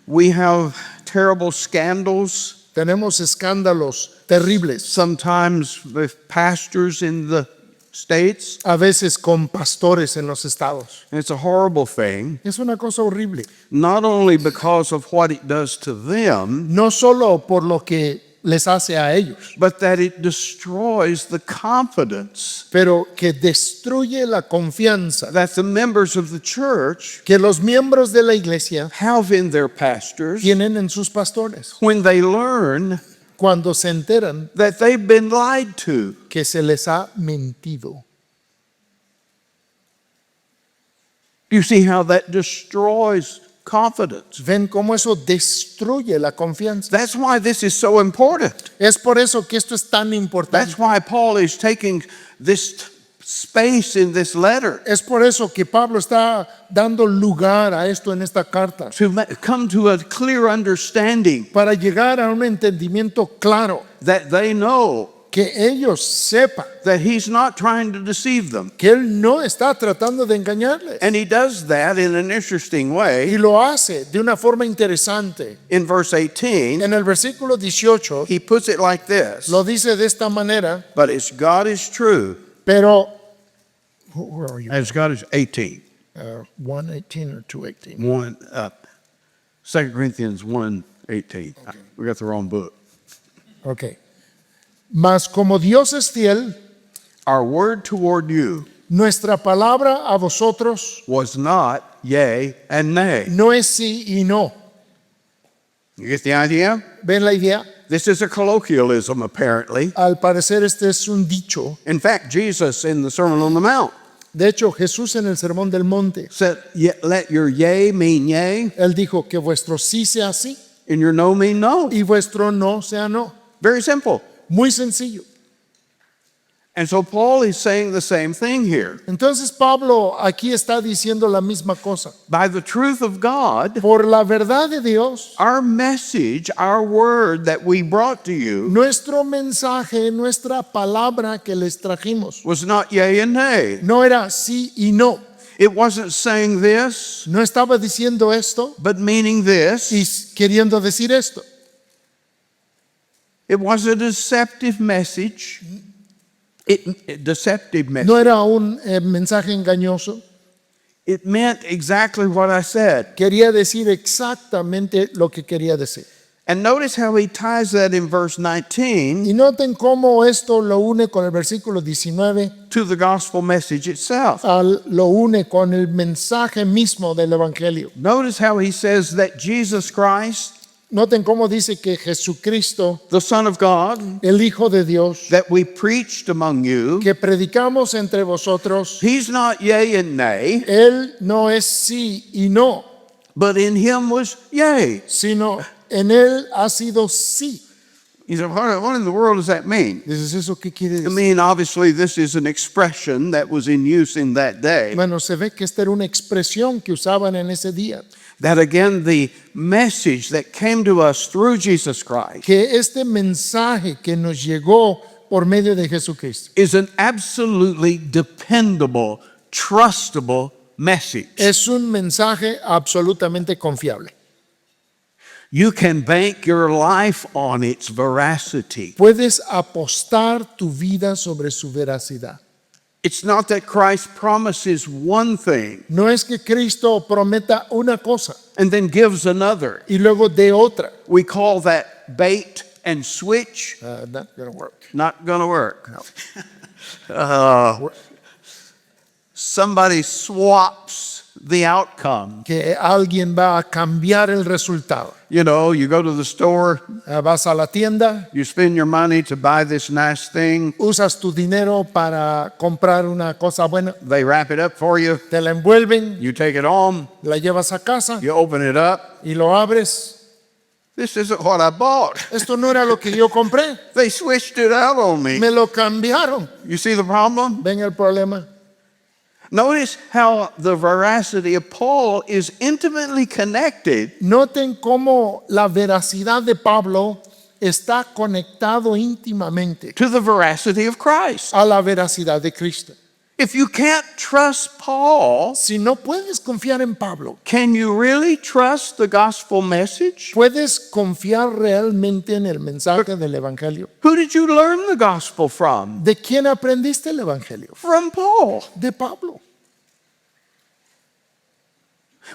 We have terrible scandals, Tenemos escándalos terribles, sometimes with pastors in the states. a veces con pastores en los estados. It's a horrible thing, Es una cosa horrible. not only because of what it does to them, No solo por lo que les hace a ellos, but that it destroys the confidence pero que destruye la confianza that the members of the church que los miembros de la iglesia have in their pastors tienen en sus pastores when they learn cuando se enteran that they've been lied to. que se les ha mentido. You see how that destroys confidence. ¿Ven cómo eso destruye la confianza? That's why this is so important. Es por eso que esto es tan importante. That's why Paul is taking this space in this letter Es por eso que Pablo está dando lugar a esto en esta carta, to come to a clear understanding para llegar a un entendimiento claro, that they know que ellos sepan that he's not trying to deceive them. que él no está tratando de engañarles. And he does that in an interesting Y way. lo hace de una forma interesante. In verse 18, En el versículo 18 he puts it like this: lo dice de esta manera, But as God is true, pero where are you? as God is 18, 1:18 or 2:18? 2 Corinthians 1:18. We got the wrong book. Okay. Mas como Dios es fiel, Our word toward you nuestra palabra a vosotros was not yea and nay. no es sí y no. You get the idea? ¿Ven la idea? This is a colloquialism, apparently. Al parecer este es un dicho. In fact, Jesus in the Sermon on the Mount De hecho, Jesús en el Sermón del Monte, said, Let your yea mean yea, él dijo que vuestro sí sea sí and your no mean no. y vuestro no sea no. Very simple. Muy sencillo. And so Paul is saying the same thing here. Entonces Pablo aquí está diciendo la misma cosa. By the truth of God, Por la verdad de Dios, our message, our word that we brought to you nuestro mensaje, nuestra palabra que les trajimos, was not yea and nay. no era sí y no. It wasn't saying this, No estaba diciendo esto but meaning this. y queriendo decir esto. It was a deceptive message. Deceptive message. No era un mensaje engañoso. It meant exactly what I said. Quería decir exactamente lo que quería decir. And notice how he ties that in verse 19 Y noten cómo esto lo une con el versículo 19, to the gospel message itself. lo une con el mensaje mismo del Evangelio. Notice how he says that Jesus Christ Noten cómo dice que Jesucristo, the Son of God, el Hijo de Dios, that we preached among you, que predicamos entre vosotros, he's not yea and nay, Él no es sí y no, but in him was yea. sino en Él ha sido sí. You say, what in the world does that mean? Dices, ¿eso qué quiere I decir? mean, obviously, this is an expression that was in use in that day. Bueno, se ve que esta era una expresión que usaban en ese día. That again, the message that came to us through Jesus Christ Que este mensaje que nos llegó por medio de Jesucristo is an absolutely dependable, trustable message. es un mensaje absolutamente confiable. You can bank your life on its veracity. Puedes apostar tu vida sobre su veracidad. It's not that Christ promises one thing No es que Cristo prometa una cosa and then gives another. y luego de otra. We call that bait and switch. Not gonna work. Not going to work. No. Somebody swaps the outcome. Que alguien va a cambiar el resultado. You know, you go to the store, Vas a la tienda, you spend your money to buy this nice thing, usas tu dinero para comprar una cosa buena, they wrap it up for you, te la envuelven, you take it home, la llevas a casa you open it up. y lo abres. This isn't what I bought. Esto no era lo que yo compré, They switched it out on me. me lo cambiaron. You see the problem? ¿Ven el problema? Notice how the veracity of Paul is intimately connected Noten cómo la veracidad de Pablo está conectado íntimamente to the veracity of Christ. a la veracidad de Cristo. If you can't trust Paul, Si no puedes confiar en Pablo, can you really trust the gospel message? ¿puedes confiar realmente en el mensaje del Evangelio? Who did you learn the gospel from? ¿De quién aprendiste el Evangelio? From Paul. De Pablo.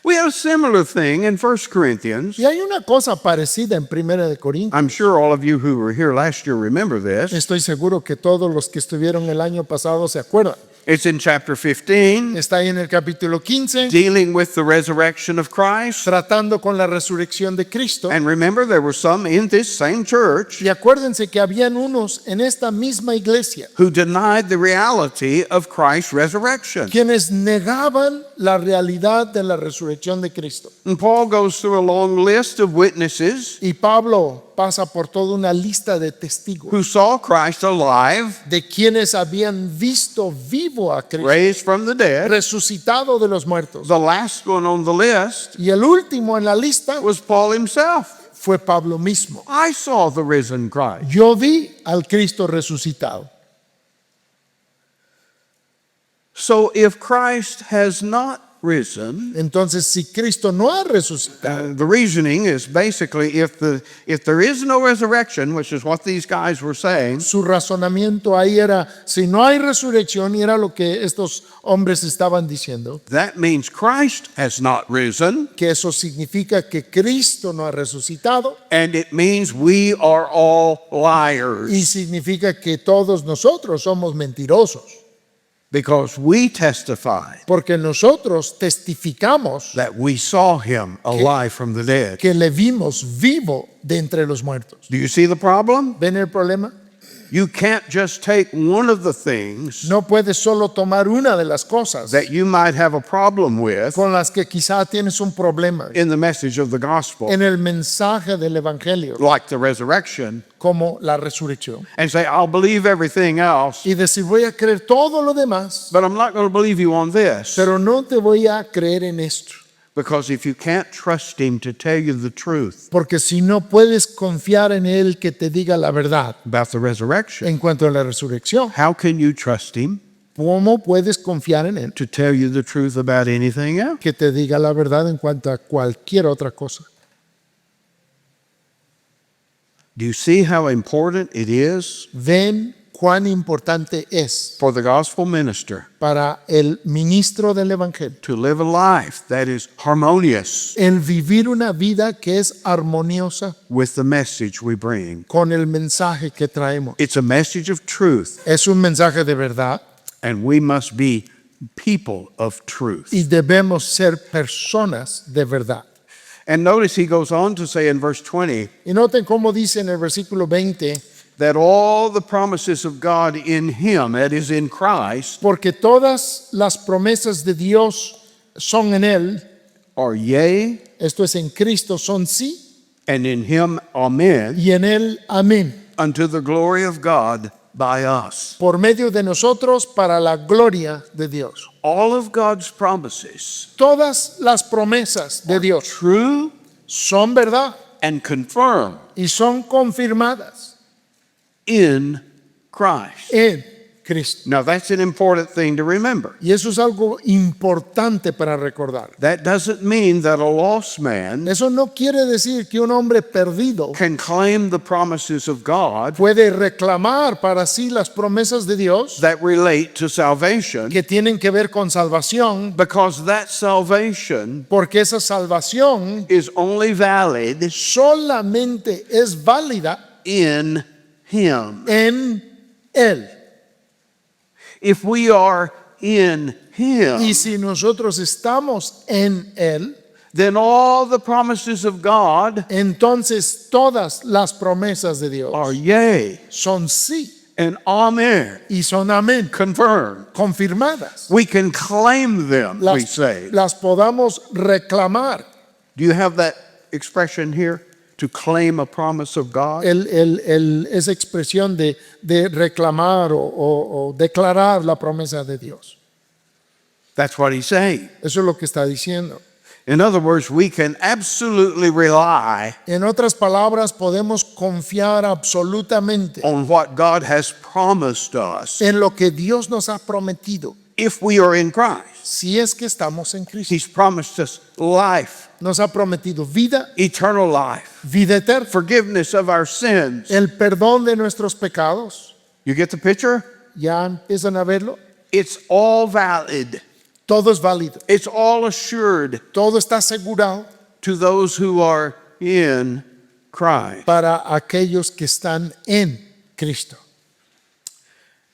We have a similar thing in 1 Corinthians. Y hay una cosa parecida en Primera de Corintios. I'm sure all of you who were here last year remember this. Estoy seguro que todos los que estuvieron el año pasado se acuerdan. It's in chapter 15, Está ahí en el capítulo 15, dealing with the resurrection of Christ. tratando con la resurrección de Cristo. And remember, there were some in this same church Y acuérdense que habían unos en esta misma iglesia who denied the reality of Christ's resurrection. quienes negaban la realidad de la resurrección de Cristo. And Paul goes through a long list of witnesses Y Pablo pasa por toda una lista de testigos who saw Christ alive, de quienes habían visto vivo a Cristo, raised from the dead. resucitado de los muertos. The last one on the list Y el último en la lista was Paul himself. fue Pablo mismo. I saw the risen Christ. Yo vi al Cristo resucitado. So if Christ has not risen, Entonces, si Cristo no ha resucitado, the reasoning is basically if there is no resurrection, which is what these guys were saying, su razonamiento ahí era, si no hay resurrección, y era lo que estos hombres estaban diciendo, that means Christ has not risen, que eso significa que Cristo no ha resucitado and it means we are all y liars significa que todos nosotros somos mentirosos, because we testify porque nosotros testificamos that we saw him alive from the dead. que le vimos vivo de entre los muertos. Do you see the problem? ¿Ven el problema? You can't just take one of the things No puedes solo tomar una de las cosas that you might have a problem with con las que quizá tienes un problema in the message of the gospel, en el mensaje del Evangelio, like the resurrection, como la resurrección, and say, I'll believe everything else, y decir, voy a creer todo lo demás, but I'm not going to believe you on this. pero no te voy a creer en esto. Because if you can't trust him to tell you the truth Porque si no puedes confiar en Él que te diga la verdad about the resurrection, en cuanto a la resurrección, how can you trust him ¿cómo puedes confiar en Él to tell you the truth about anything else? que te diga la verdad en cuanto a cualquier otra cosa? Do you see how important it is Ven cuán importante es for the gospel minister para el ministro del Evangelio to live a life that is harmonious el vivir una vida que es armoniosa with the message we bring? con el mensaje que traemos? It's a message of truth, Es un mensaje de verdad and we must be people of truth. y debemos ser personas de verdad. And notice he goes on to say in verse 20 Y noten cómo dice en el versículo 20, that all the promises of God in him, that is in Christ, porque todas las promesas de Dios son en Él, are yea, esto es en Cristo, son sí, and in him amen, y en Él amén, unto the glory of God by us. por medio de nosotros para la gloria de Dios. All of God's promises Todas las promesas de Dios true son verdad and confirmed y son confirmadas in Christ. en Cristo. Now that's an important thing to remember. Y eso es algo importante para recordar. That doesn't mean that a lost man Eso no quiere decir que un hombre perdido can claim the promises of God puede reclamar para sí las promesas de Dios that relate to salvation, que tienen que ver con salvación, because that salvation porque esa salvación is only valid solamente es válida in him. en Él. If we are in him, Y si nosotros estamos en Él, then all the promises of God entonces todas las promesas de Dios are yea son sí and amen, y son amén, confirmed. confirmadas. We can claim them, we say. Las podamos reclamar. Do you have that expression here? To claim a promise of God? Esa expresión de reclamar o declarar la promesa de Dios. That's what he's saying. Eso es lo que está diciendo. In other words, we can absolutely rely En otras palabras, podemos confiar absolutamente on what God has promised us en lo que Dios nos ha prometido. if we are in Christ. Si es que estamos en Cristo, He's promised us life, nos ha prometido vida, eternal life, vida eterna, forgiveness of our sins. el perdón de nuestros pecados. You get the picture? ¿Ya empiezan a verlo? It's all valid. Todo es válido, It's all assured todo está asegurado to those who are in Christ. para aquellos que están en Cristo.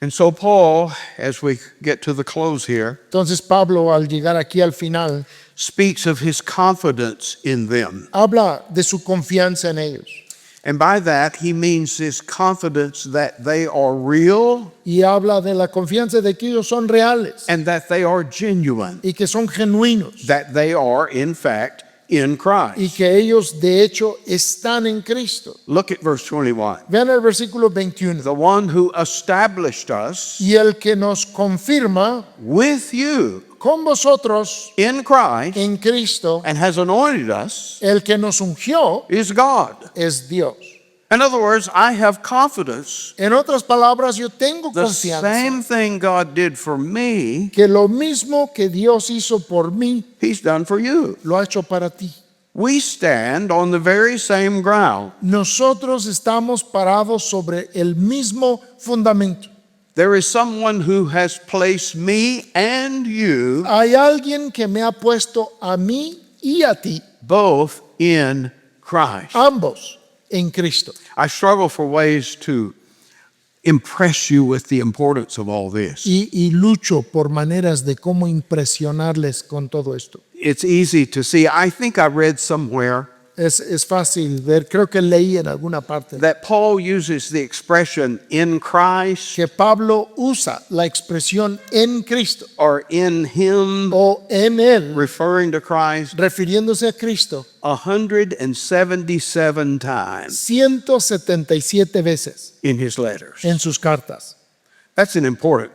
And so Paul, as we get to the close here, Entonces Pablo, al llegar aquí al final, speaks of his confidence in them. habla de su confianza en ellos. And by that, he means this confidence that they are real Y habla de la confianza de que ellos son reales and that they are genuine, y que son genuinos that they are, in fact, in y Christ. que ellos de hecho están en Cristo. Look at verse 21. Vean el versículo 21. The one who established us Y el que nos confirma with you con vosotros in Christ en Cristo, and has anointed us el que nos ungió is God. es Dios. In other words, I have confidence En otras palabras, yo tengo the confianza same thing God did for me, que lo mismo que Dios hizo por mí, He's done for you. lo ha hecho para ti. We stand on the very same ground. Nosotros estamos parados sobre el mismo fundamento. There is someone who has placed me and you Hay alguien que me ha puesto a mí y a ti, both in Christ. ambos en Cristo. I struggle for ways to impress you with the importance of all this. Y lucho por maneras de cómo impresionarles con todo esto. It's easy to see. I think I read somewhere Es fácil ver, creo que leí en alguna parte that Paul uses the expression in Christ que Pablo usa la expresión en Cristo or in Him, o en Él, referring to Christ, refiriéndose a Cristo 177 times 177 veces in his letters. en sus cartas. That's an important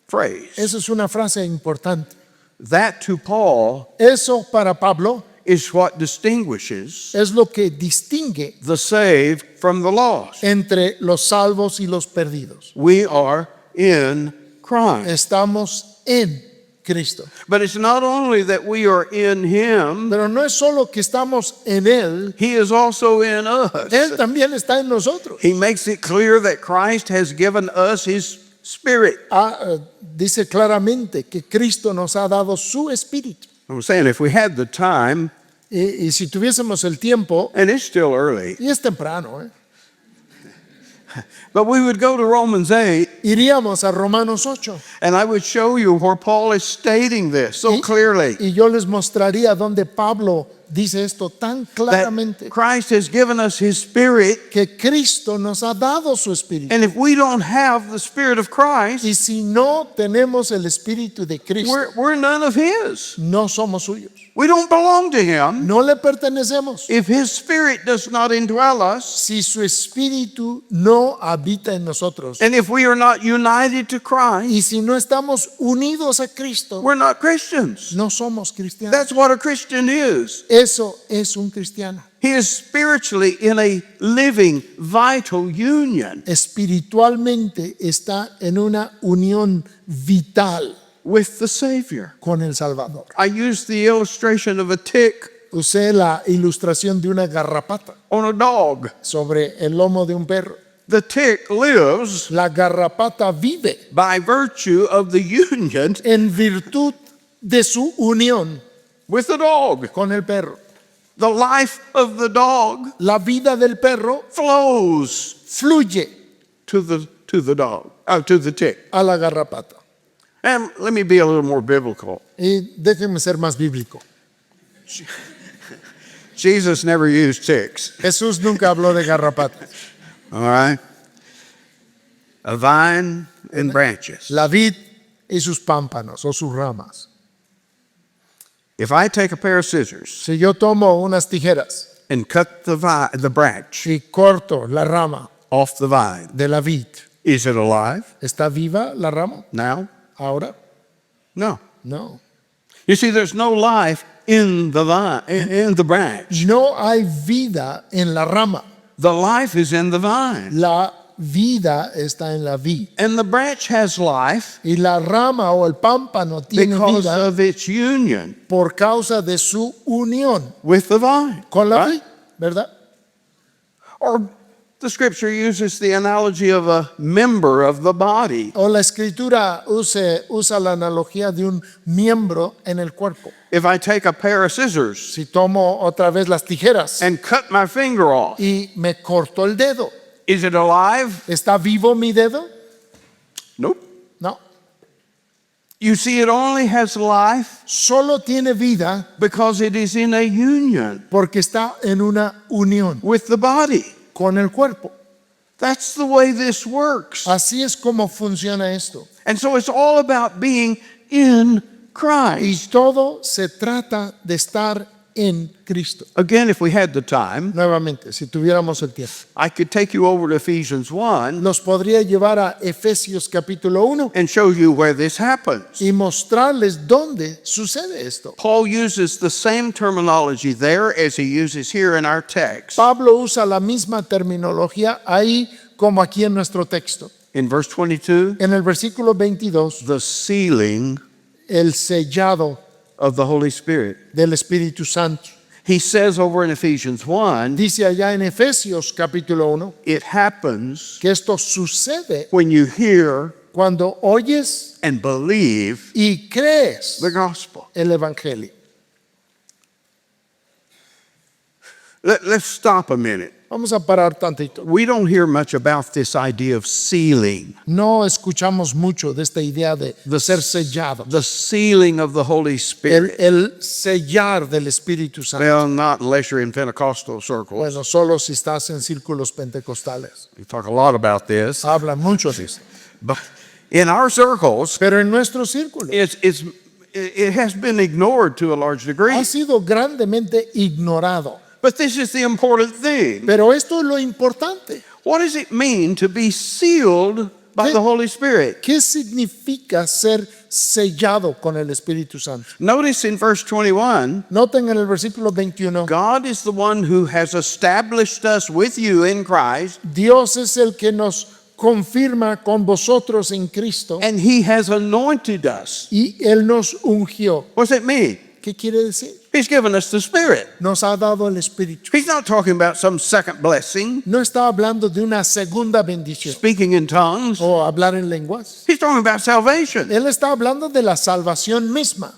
phrase. Esa es una frase importante. That to Paul Eso para Pablo is what distinguishes es lo que distingue the saved from the lost. entre los salvos y los perdidos. We are in Christ. Estamos en Cristo. But it's not only that we are in Him, Pero no es solo que estamos en Él, He is also in Él us. también está en nosotros. He makes it clear that Christ has given us His Spirit. Dice claramente que Cristo nos ha dado su espíritu. I'm saying if we had the time, Y si tuviésemos el tiempo, and it's still early, y es temprano, but we would go to Romans 8 iríamos a Romanos 8 and I would show you where Paul is stating this so clearly. y yo les mostraría donde Pablo dice esto tan that claramente Christ has given us His Spirit. que Cristo nos ha dado su espíritu. And if we don't have the Spirit of Christ, Y si no tenemos el espíritu de Cristo, we're none of His. no somos suyos. We don't belong to Him. No le pertenecemos. If His Spirit does not indwell us, Si su espíritu no habita en nosotros and if we are not united to Christ, y si no estamos unidos a Cristo, we're not Christians. no somos cristianos. That's what a Christian is. Eso es un cristiano. He is spiritually in a living, vital union Espiritualmente está en una unión vital with the Savior. con el Salvador. I used the illustration of a tick Usé la ilustración de una garrapata on a dog. sobre el lomo de un perro. The tick lives La garrapata vive by virtue of the union en virtud de su unión with the dog. con el perro. The life of the dog La vida del perro flows fluye to the dog, to the tick. a la garrapata. And let me be a little more biblical. Y déjenme ser más bíblico. Jesus never used ticks. Jesús nunca habló de garrapatas. All right? A vine and branches. La vid y sus pámpanos o sus ramas. If I take a pair of scissors Si yo tomo unas tijeras and cut the branch y corto la rama off the vine, de la vid, is it alive ¿está viva la rama now? ahora? No. No. You see, there's no life in the vine, in the branch. No hay vida en la rama. The life is in the vine. La vida está en la vid. And the branch has life Y la rama o el pámpano tiene because vida of its union por causa de su unión with the vine. con la Right? vid, ¿verdad? Or the scripture uses the analogy of a member of the body. O la escritura usa la analogía de un miembro en el cuerpo. If I take a pair of scissors Si tomo otra vez las tijeras and cut my finger off, y me corto el dedo, is it alive? ¿está vivo mi dedo? Nope. No. You see, it only has life Solo tiene vida because it is in a union porque está en una unión with the body. con el cuerpo. That's the way this works. Así es como funciona esto. And so it's all about being in Y Christ. todo se trata de estar en Cristo. Again, if we had the time, Nuevamente, si tuviéramos el tiempo, I could take you over to Ephesians 1 los podría llevar a Efesios capítulo 1 and show you where this happens. y mostrarles dónde sucede esto. Paul uses the same terminology there as he uses here in our text. Pablo usa la misma terminología ahí como aquí en nuestro texto. In verse 22, En el versículo 22, the sealing el sellado of the Holy Spirit. del Espíritu Santo. He says over in Ephesians 1, Dice allá en Efesios capítulo 1 it happens que esto sucede when you hear cuando oyes and believe y crees the gospel. el Evangelio. Let's stop a minute. Vamos a parar tantito. We don't hear much about this idea of sealing, No escuchamos mucho de esta idea de ser sellado. the sealing of the Holy Spirit. El sellar del Espíritu Santo. Well, not unless you're in Pentecostal circles. Bueno, solo si estás en círculos pentecostales. We talk a lot about this. Hablan mucho de esto. But in our circles, Pero en nuestro círculo it has been ignored to a large degree. ha sido grandemente ignorado. But this is the important thing. Pero esto es lo importante. What does it mean to be sealed by the Holy Spirit? ¿Qué significa ser sellado con el Espíritu Santo? Notice in verse 21, Noten en el versículo 21, God is the one who has established us with you in Christ, Dios es el que nos confirma con vosotros en Cristo and He has anointed us. y Él nos ungió. What does it mean? ¿Qué quiere decir? He's given us the Spirit. Nos ha dado el Espíritu. He's not talking about some second blessing, No está hablando de una segunda bendición speaking in tongues. o hablar en lenguas. He's talking about salvation. Él está hablando de la salvación misma.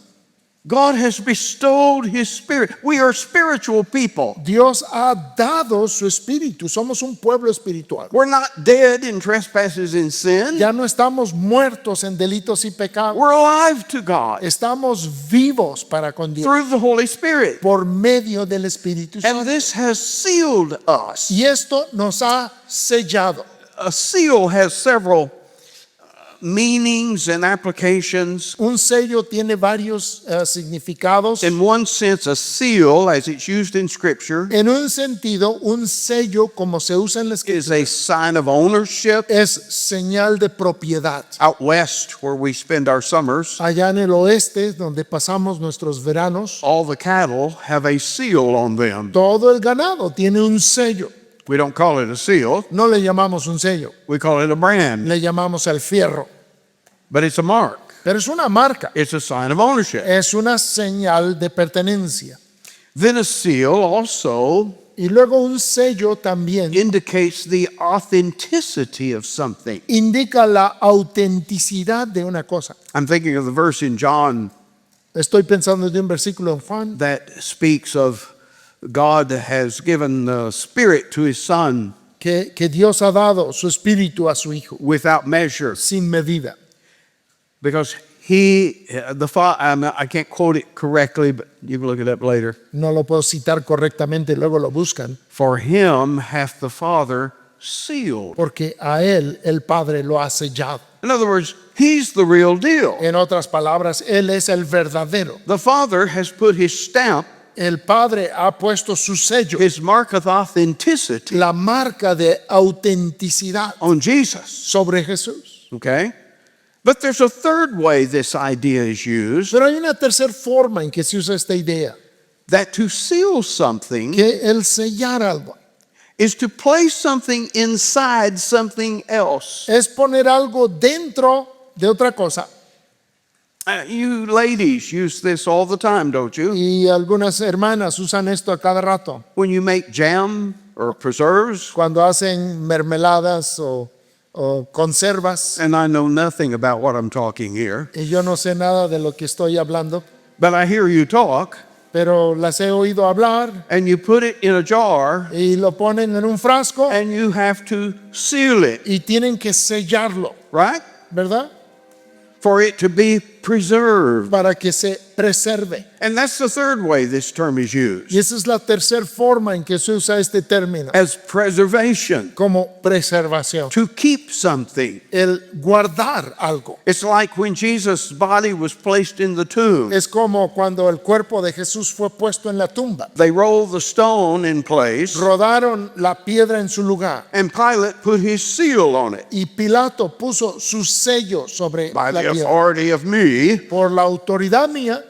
God has bestowed His Spirit. We are spiritual people. Dios ha dado su espíritu. Somos un pueblo espiritual. We're not dead in trespasses and sin. Ya no estamos muertos en delitos y pecados. We're alive to God Estamos vivos para con Dios through the Holy Spirit. por medio del Espíritu Santo. And this has sealed us. Y esto nos ha sellado. A seal has several meanings and applications. Un sello tiene varios significados. In one sense, a seal, as it's used in Scripture, En un sentido, un sello, como se usa en la escritura, is a sign of ownership. es señal de propiedad. Out west, where we spend our summers, Allá en el oeste, donde pasamos nuestros veranos, all the cattle have a seal on them. todo el ganado tiene un sello. We don't call it a seal, No le llamamos un sello, we call it a brand, le llamamos el fierro. but it's a mark. Pero es una marca, It's a sign of ownership. es una señal de pertenencia. Then a seal also Y luego un sello también indicates the authenticity of something. indica la autenticidad de una cosa. I'm thinking of the verse in John Estoy pensando de un versículo en Juan that speaks of God has given the Spirit to His Son que Dios ha dado su espíritu a su Hijo without measure, sin medida. because I can't quote it correctly, but you can look it up later. No lo puedo citar correctamente, luego lo buscan, For Him hath the Father sealed. porque a Él el Padre lo ha sellado. In other words, He's the real deal. En otras palabras, Él es el verdadero. The Father has put His stamp, El Padre ha puesto su sello, His mark of authenticity la marca de autenticidad on Jesus. sobre Jesús. Okay? But there's a third way this idea is used, Pero hay una tercera forma en que se usa esta idea, that to seal something que el sellar algo is to place something inside something else. es poner algo dentro de otra cosa. You ladies use this all the time, don't you? Y algunas hermanas usan esto a cada rato. When you make jam or preserves, Cuando hacen mermeladas o conservas. and I know nothing about what I'm talking here, Y yo no sé nada de lo que estoy hablando, but I hear you talk, pero las he oído hablar and you put it in a jar, y lo ponen en un frasco and you have to seal it, y tienen que sellarlo, right? ¿verdad? For it to be preserved. Para que se preserve. And that's the third way this term is used, Y esa es la tercera forma en que se usa este término, as preservation, como preservación. to keep something. El guardar algo. It's like when Jesus' body was placed in the tomb. Es como cuando el cuerpo de Jesús fue puesto en la tumba. They rolled the stone in place, Rodaron la piedra en su lugar and Pilate put his seal on it. y Pilato puso su sello sobre By la the piedra. authority of me, Por la autoridad mía,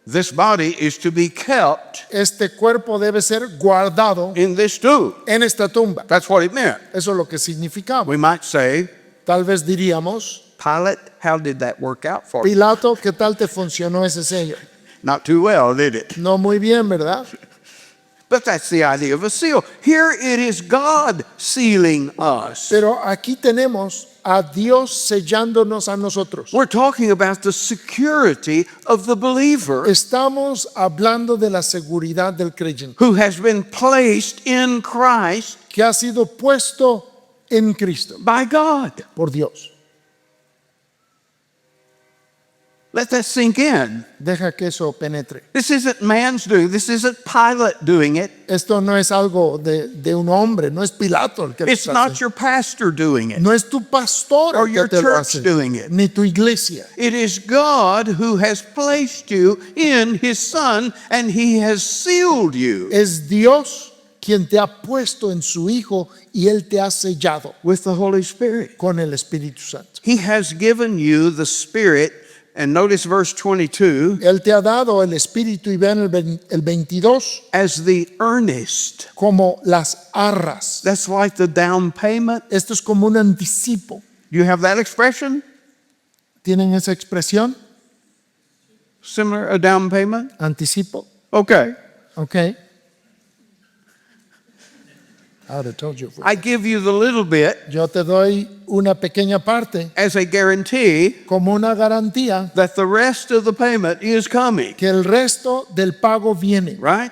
this body is to be kept este cuerpo debe ser guardado in this tomb. en esta tumba. That's what it meant. Eso es lo que significaba. We might say, Tal vez diríamos, Pilate, how did that work out for you? Pilato, ¿qué tal te funcionó ese sello? Not too well, did it? No muy bien, ¿verdad? But that's the idea of a seal. Here it is God sealing us. Pero aquí tenemos a Dios sellándonos a nosotros. We're talking about the security of the believer Estamos hablando de la seguridad del creyente, who has been placed in Christ que ha sido puesto en Cristo by God. por Dios. Let that sink in. Deja que eso penetre. This isn't man's doing. This isn't Pilate doing it. Esto no es algo de un hombre, no es Pilato el que lo It's hace. not your pastor doing it. No es tu pastor or el your que te lo church hace, doing it. ni tu iglesia. It is God who has placed you in His Son, and He has sealed you Es Dios quien te ha puesto en su Hijo y Él te ha sellado with the Holy Spirit. con el Espíritu Santo. He has given you the Spirit, and notice verse 22, Él te ha dado el Espíritu y vean el 22 as the earnest. como las arras. That's like the down payment. Esto es como un anticipo. You have that expression? ¿Tienen esa expresión? Similar, a down payment? Anticipo. Okay. ¿Ok? I would have told you. I give you the little bit Yo te doy una pequeña parte as a guarantee como una garantía that the rest of the payment is coming, que el resto del pago viene. right?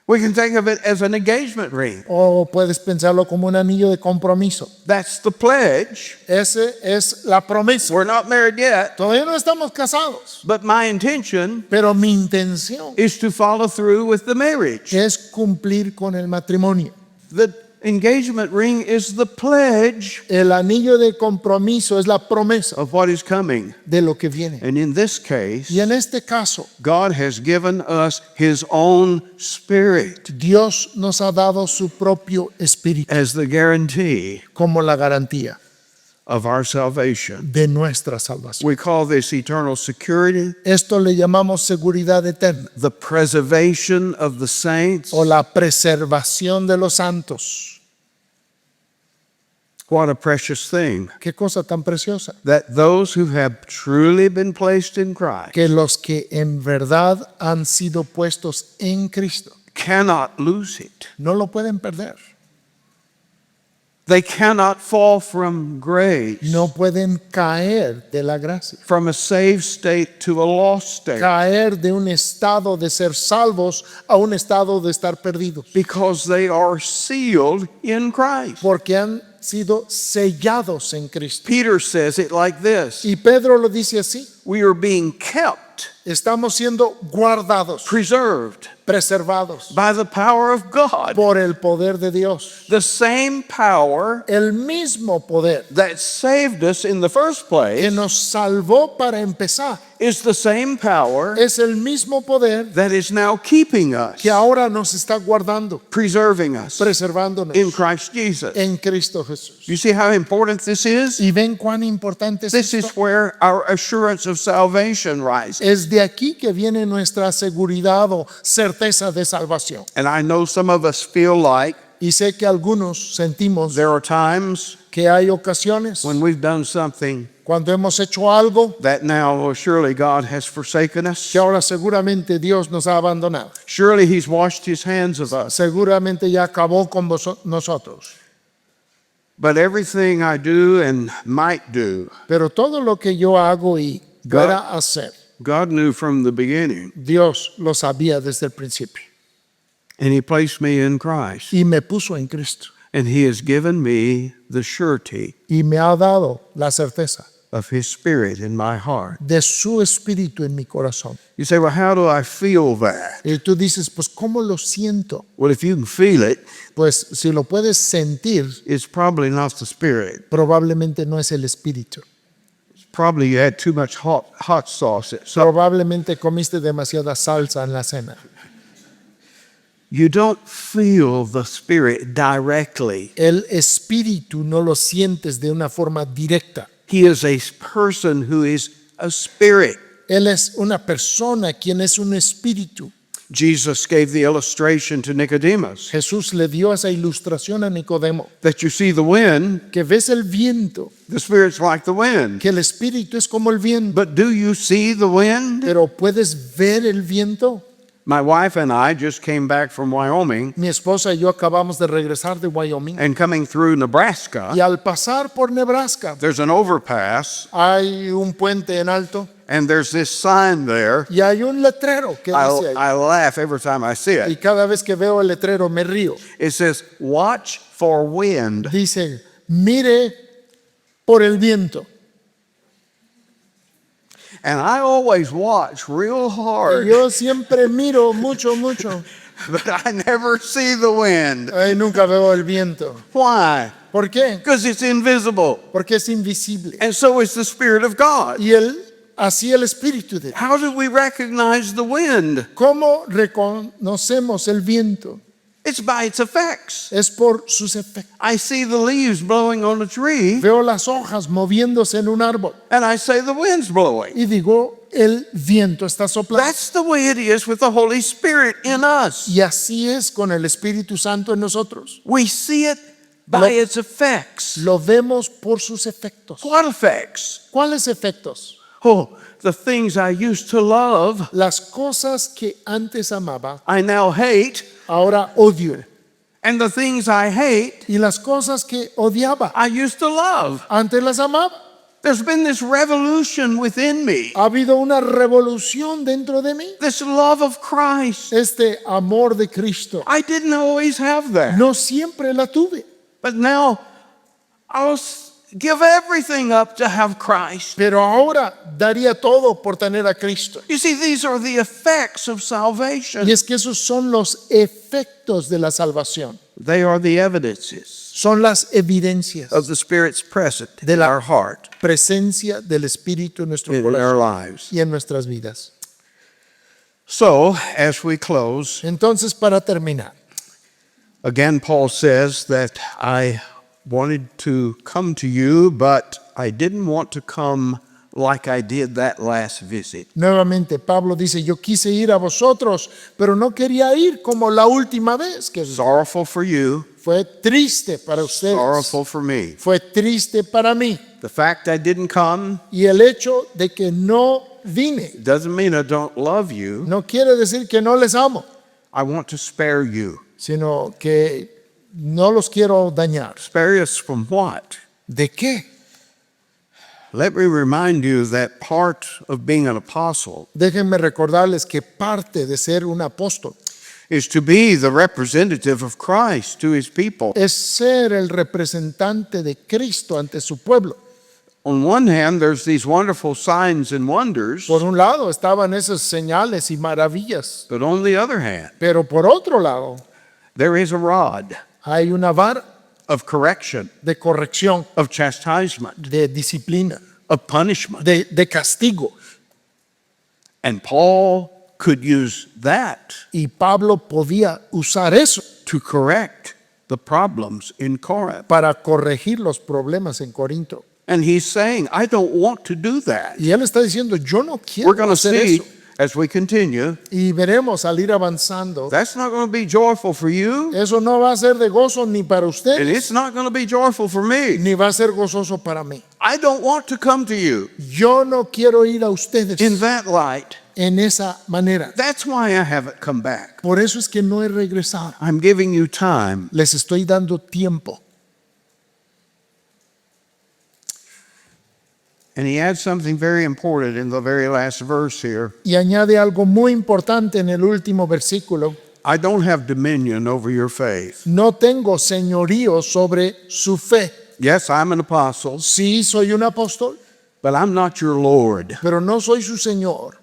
We can think of it as an engagement ring. O puedes pensarlo como un anillo de compromiso. That's the pledge. Ese es la promesa. We're not married yet, Todavía no estamos casados, but my intention pero mi intención is to follow through with the marriage. es cumplir con el matrimonio. The engagement ring is the pledge El anillo de compromiso es la promesa of what is coming. de lo que viene. And in this case, Y en este caso, God has given us His own Spirit Dios nos ha dado su propio espíritu as the guarantee como la garantía of our salvation. de nuestra salvación. We call this eternal security, Esto le llamamos seguridad eterna the preservation of the saints. o la preservación de los santos. What a precious thing Qué cosa tan preciosa. that those who have truly been placed in Christ Que los que en verdad han sido puestos en Cristo cannot lose it. no lo pueden perder. They cannot fall from grace, No pueden caer de la gracia. from a saved state to a lost state, Caer de un estado de ser salvos a un estado de estar perdidos. because they are sealed in Christ. Porque han sido sellados en Cristo. Peter says it like this: Y Pedro lo dice así. we are being kept, Estamos siendo guardados, preserved preservados by the power of God. por el poder de Dios. The same power El mismo poder that saved us in the first que place nos salvó para empezar is the same power es el mismo poder that is now keeping us, que ahora nos está guardando, preserving us preservándonos in Christ Jesus. en Cristo Jesús. You see how important this is? ¿Y ven cuán importante es This esto? is where our assurance of salvation rises. Es de aquí que viene nuestra seguridad o certeza de salvación. And I know some of us feel like Y sé que algunos sentimos there are times que hay ocasiones when we've done something cuando hemos hecho algo that now, well, surely God has forsaken us. que ahora seguramente Dios nos ha abandonado. Surely He's washed His hands of us. Seguramente ya acabó con nosotros. But everything I do and might do, Pero todo lo que yo hago y pueda hacer, God knew from the beginning. Dios lo sabía desde el principio. And He placed me in Christ. Y me puso en Cristo. And He has given me the surety Y me ha dado la certeza of His Spirit in my heart. de su espíritu en mi corazón. You say, well, how do I feel that? Y tú dices, pues, ¿cómo lo siento? Well, if you can feel it, Pues, si lo puedes sentir, it's probably not the Spirit. probablemente no es el espíritu. Probably you had too much hot sauce. So Probablemente comiste demasiada salsa en la cena. you don't feel the Spirit directly. El espíritu no lo sientes de una forma directa. He is a person who is a spirit. Él es una persona quien es un espíritu. Jesus gave the illustration to Nicodemus Jesús le dio esa ilustración a Nicodemo, that you see the wind, que ves el viento, the Spirit's like the wind. que el espíritu es como el viento, But do you see the wind? pero ¿puedes ver el viento? My wife and I just came back from Wyoming, Mi esposa y yo acabamos de regresar de Wyoming and coming through Nebraska, y al pasar por Nebraska there's an overpass, hay un puente en alto and there's this sign there. y hay un letrero que dice ahí. I laugh every time I see Y it. cada vez que veo el letrero me río. It says, watch for wind. Dice, mire por el viento. And I always watch real Y hard, yo siempre miro mucho, mucho. but I never see the wind. Ay, nunca veo el viento. Why? ¿Por qué? Because it's invisible. Porque es invisible. And so is the Spirit of God. Y así el espíritu de Dios. How do we recognize the wind? ¿Cómo reconocemos el viento? It's by its effects. Es por sus efectos. I see the leaves blowing on a tree, Veo las hojas moviéndose en un árbol and I say the wind's blowing. y digo, el viento está soplando. That's the way it is with the Holy Spirit in us. Y así es con el Espíritu Santo en nosotros. We see it by its effects. Lo vemos por sus efectos. What effects? ¿Cuáles efectos? Oh, the things I used to love, Las cosas que antes amaba, I now hate, ahora odio. And the things I hate, y las cosas que odiaba, I used to love. antes las amaba. There's been this revolution within me, Ha habido una revolución dentro de mí. this love of Christ. Este amor de Cristo. I didn't always have that. No siempre la tuve, But now I'll give everything up to have Christ. pero ahora daría todo por tener a Cristo. You see, these are the effects of salvation. Y es que esos son los efectos de la salvación. They are the evidences Son las evidencias of the Spirit's presence De in la- our heart, presencia del Espíritu en nuestro in our corazón lives. y en nuestras vidas. So, as we close, Entonces, para terminar, again, Paul says that I wanted to come to you, but I didn't want to come like I did that last visit. nuevamente Pablo dice, yo quise ir a vosotros, pero no quería ir como la última vez, que Sorrowful for you, fue triste para ustedes, sorrowful for me. fue triste para mí. The fact I didn't come Y el hecho de que no vine doesn't mean I don't love you. no quiere decir que no les amo, I want to spare you. sino que no los quiero dañar. Spare us from what? ¿De qué? Let me remind you that part of being an apostle Déjenme recordarles que parte de ser un apóstol is to be the representative of Christ to his people. es ser el representante de Cristo ante su pueblo. On one hand, there's these wonderful signs and wonders, Por un lado estaban esas señales y maravillas, but on the other hand, pero por otro lado there is a rod hay una vara of correction, de corrección, of chastisement, de disciplina, of punishment. de castigo. And Paul could use that Y Pablo podía usar eso to correct the problems in Corinth. para corregir los problemas en Corinto. And he's saying, I don't want to do that. Y él está diciendo, yo no We're quiero going to hacer see eso. as we continue, Y veremos al ir avanzando. that's not going to be joyful for you, Eso no va a ser de gozo ni para and usted, it's not going to be joyful for me. ni va a ser gozoso para mí. I don't want to come to you Yo no quiero ir a ustedes in that light. en esa manera. That's why I haven't come back. Por eso es que no he regresado. I'm giving you time. Les estoy dando tiempo. And he adds something very important in the very last verse here. Y añade algo muy importante en el último versículo. I don't have dominion over your faith. No tengo señorío sobre su fe. Yes, I'm an apostle, Sí, soy un apóstol, but I'm not your Lord. pero no soy su Señor.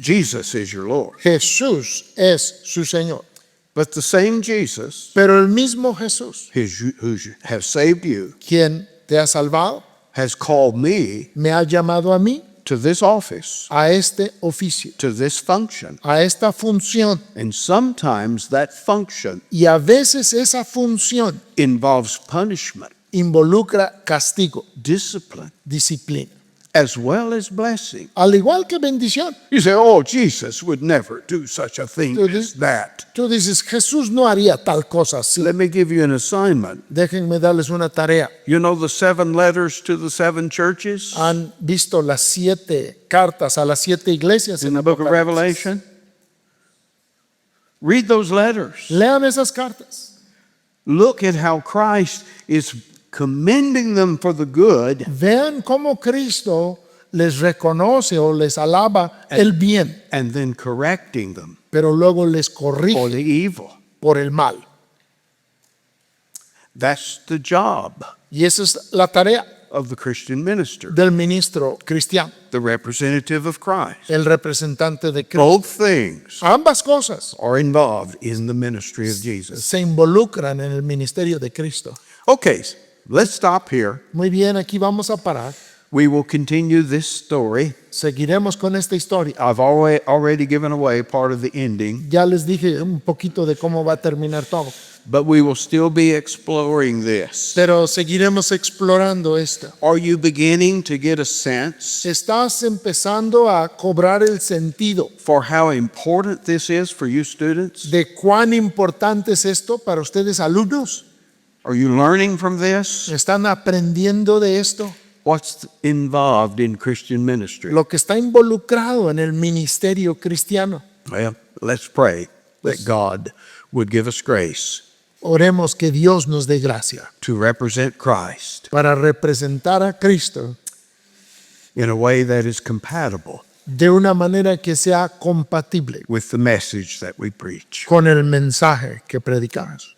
Jesus is your Lord. Jesús es su Señor. But the same Jesus Pero el mismo Jesús, who has saved you quien te ha salvado, has called me me ha llamado a mí to this office, a este oficio, to this function. a esta función. And sometimes that function Y a veces esa función involves punishment, involucra castigo, discipline, disciplina, as well as blessing. al igual que bendición. You say, oh, Jesus would never do such a thing Tú as that. Tú dices, Jesús no haría tal cosa así. Let me give you an assignment. Déjenme darles una tarea. You know the 7 letters to the 7 churches ¿Han visto las 7 cartas a las 7 iglesias in the book of Apocalipsis? Revelation? Read those letters. Lean esas cartas. Look at how Christ is commending them for the good Vean cómo Cristo les reconoce o les alaba el bien, and then correcting them pero luego les for corrige the evil. por el mal. That's the job Y esa es la tarea of the Christian minister, del ministro cristiano, the representative of Christ. el representante de Cristo. Both things Ambas cosas are involved in the ministry of Jesus. se involucran en el ministerio de Cristo. Okay, let's stop here. Muy bien, aquí vamos a parar. We will continue this story. Seguiremos con esta historia. I've already given away part of the ending, Ya les dije un poquito de cómo va a terminar todo, but we will still be exploring this. pero seguiremos explorando esto. Are you beginning to get a sense Estás empezando a cobrar el sentido for how important this is for you students? de cuán importante es esto para ustedes alumnos. Are you learning from this? ¿Están aprendiendo de esto? What's involved in Christian ministry? Lo que está involucrado en el ministerio cristiano. Well, let's pray that God would give us grace Oremos que Dios nos dé gracia to represent Christ para representar a Cristo in a way that is compatible de una manera que sea compatible with the message that we preach. con el mensaje que predicamos.